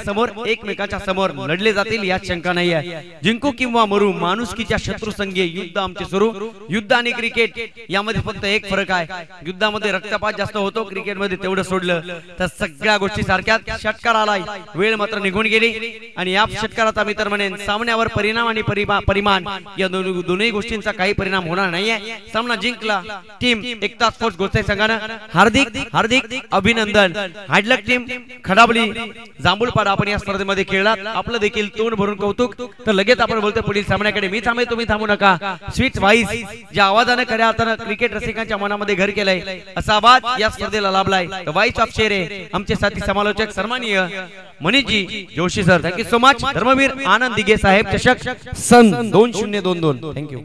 समोर लढले जातील यात शंका नाही आहे. जिंकू किंवा मरू, माणुसकीच्या शत्रुसंगी युद्ध आमचे सुरू. युद्ध आणि क्रिकेट यामध्ये फक्त एक फरक आहे. युद्धामध्ये रक्तपात जास्त होतो, क्रिकेटमध्ये तेवढं सोडलं तर सगळ्या गोष्टी सारख्याच. षटकार आलाय, वेळ मात्र निघून गेली आणि या षटकाराचा मी तर म्हणेन सामन्यावर परिणाम आणि परिमाण या दोन्ही गोष्टींचा काही परिणाम होणार नाहीये. सामना जिंकला टीम एकता स्पोर्ट्स गोस्ते संघानं. हार्दिक अभिनंदन. हाडलक टीम खडावली जांभूळपाडा आपण या स्पर्धेमध्ये खेळलात. आपलं देखील तोंड भरून कौतुक. तर लगेच आपण बोलतो पुढील सामन्याकडे. मी थांबे, तुम्ही थांबू नका. स्वीट व्हाईस ज्या आवाजानं खऱ्या अर्थानं क्रिकेट रसिकांच्या मनामध्ये घर केलंय असा आवाज या स्पर्धेला लाभलाय. व्हाईस ऑफ शेरे आमचे साथी समालोचक सन्माननीय Manishji Joshi sir. Thank you so much. Dharmaveer Anand Dighe साहेब चषक सन 2022. थँक्यू.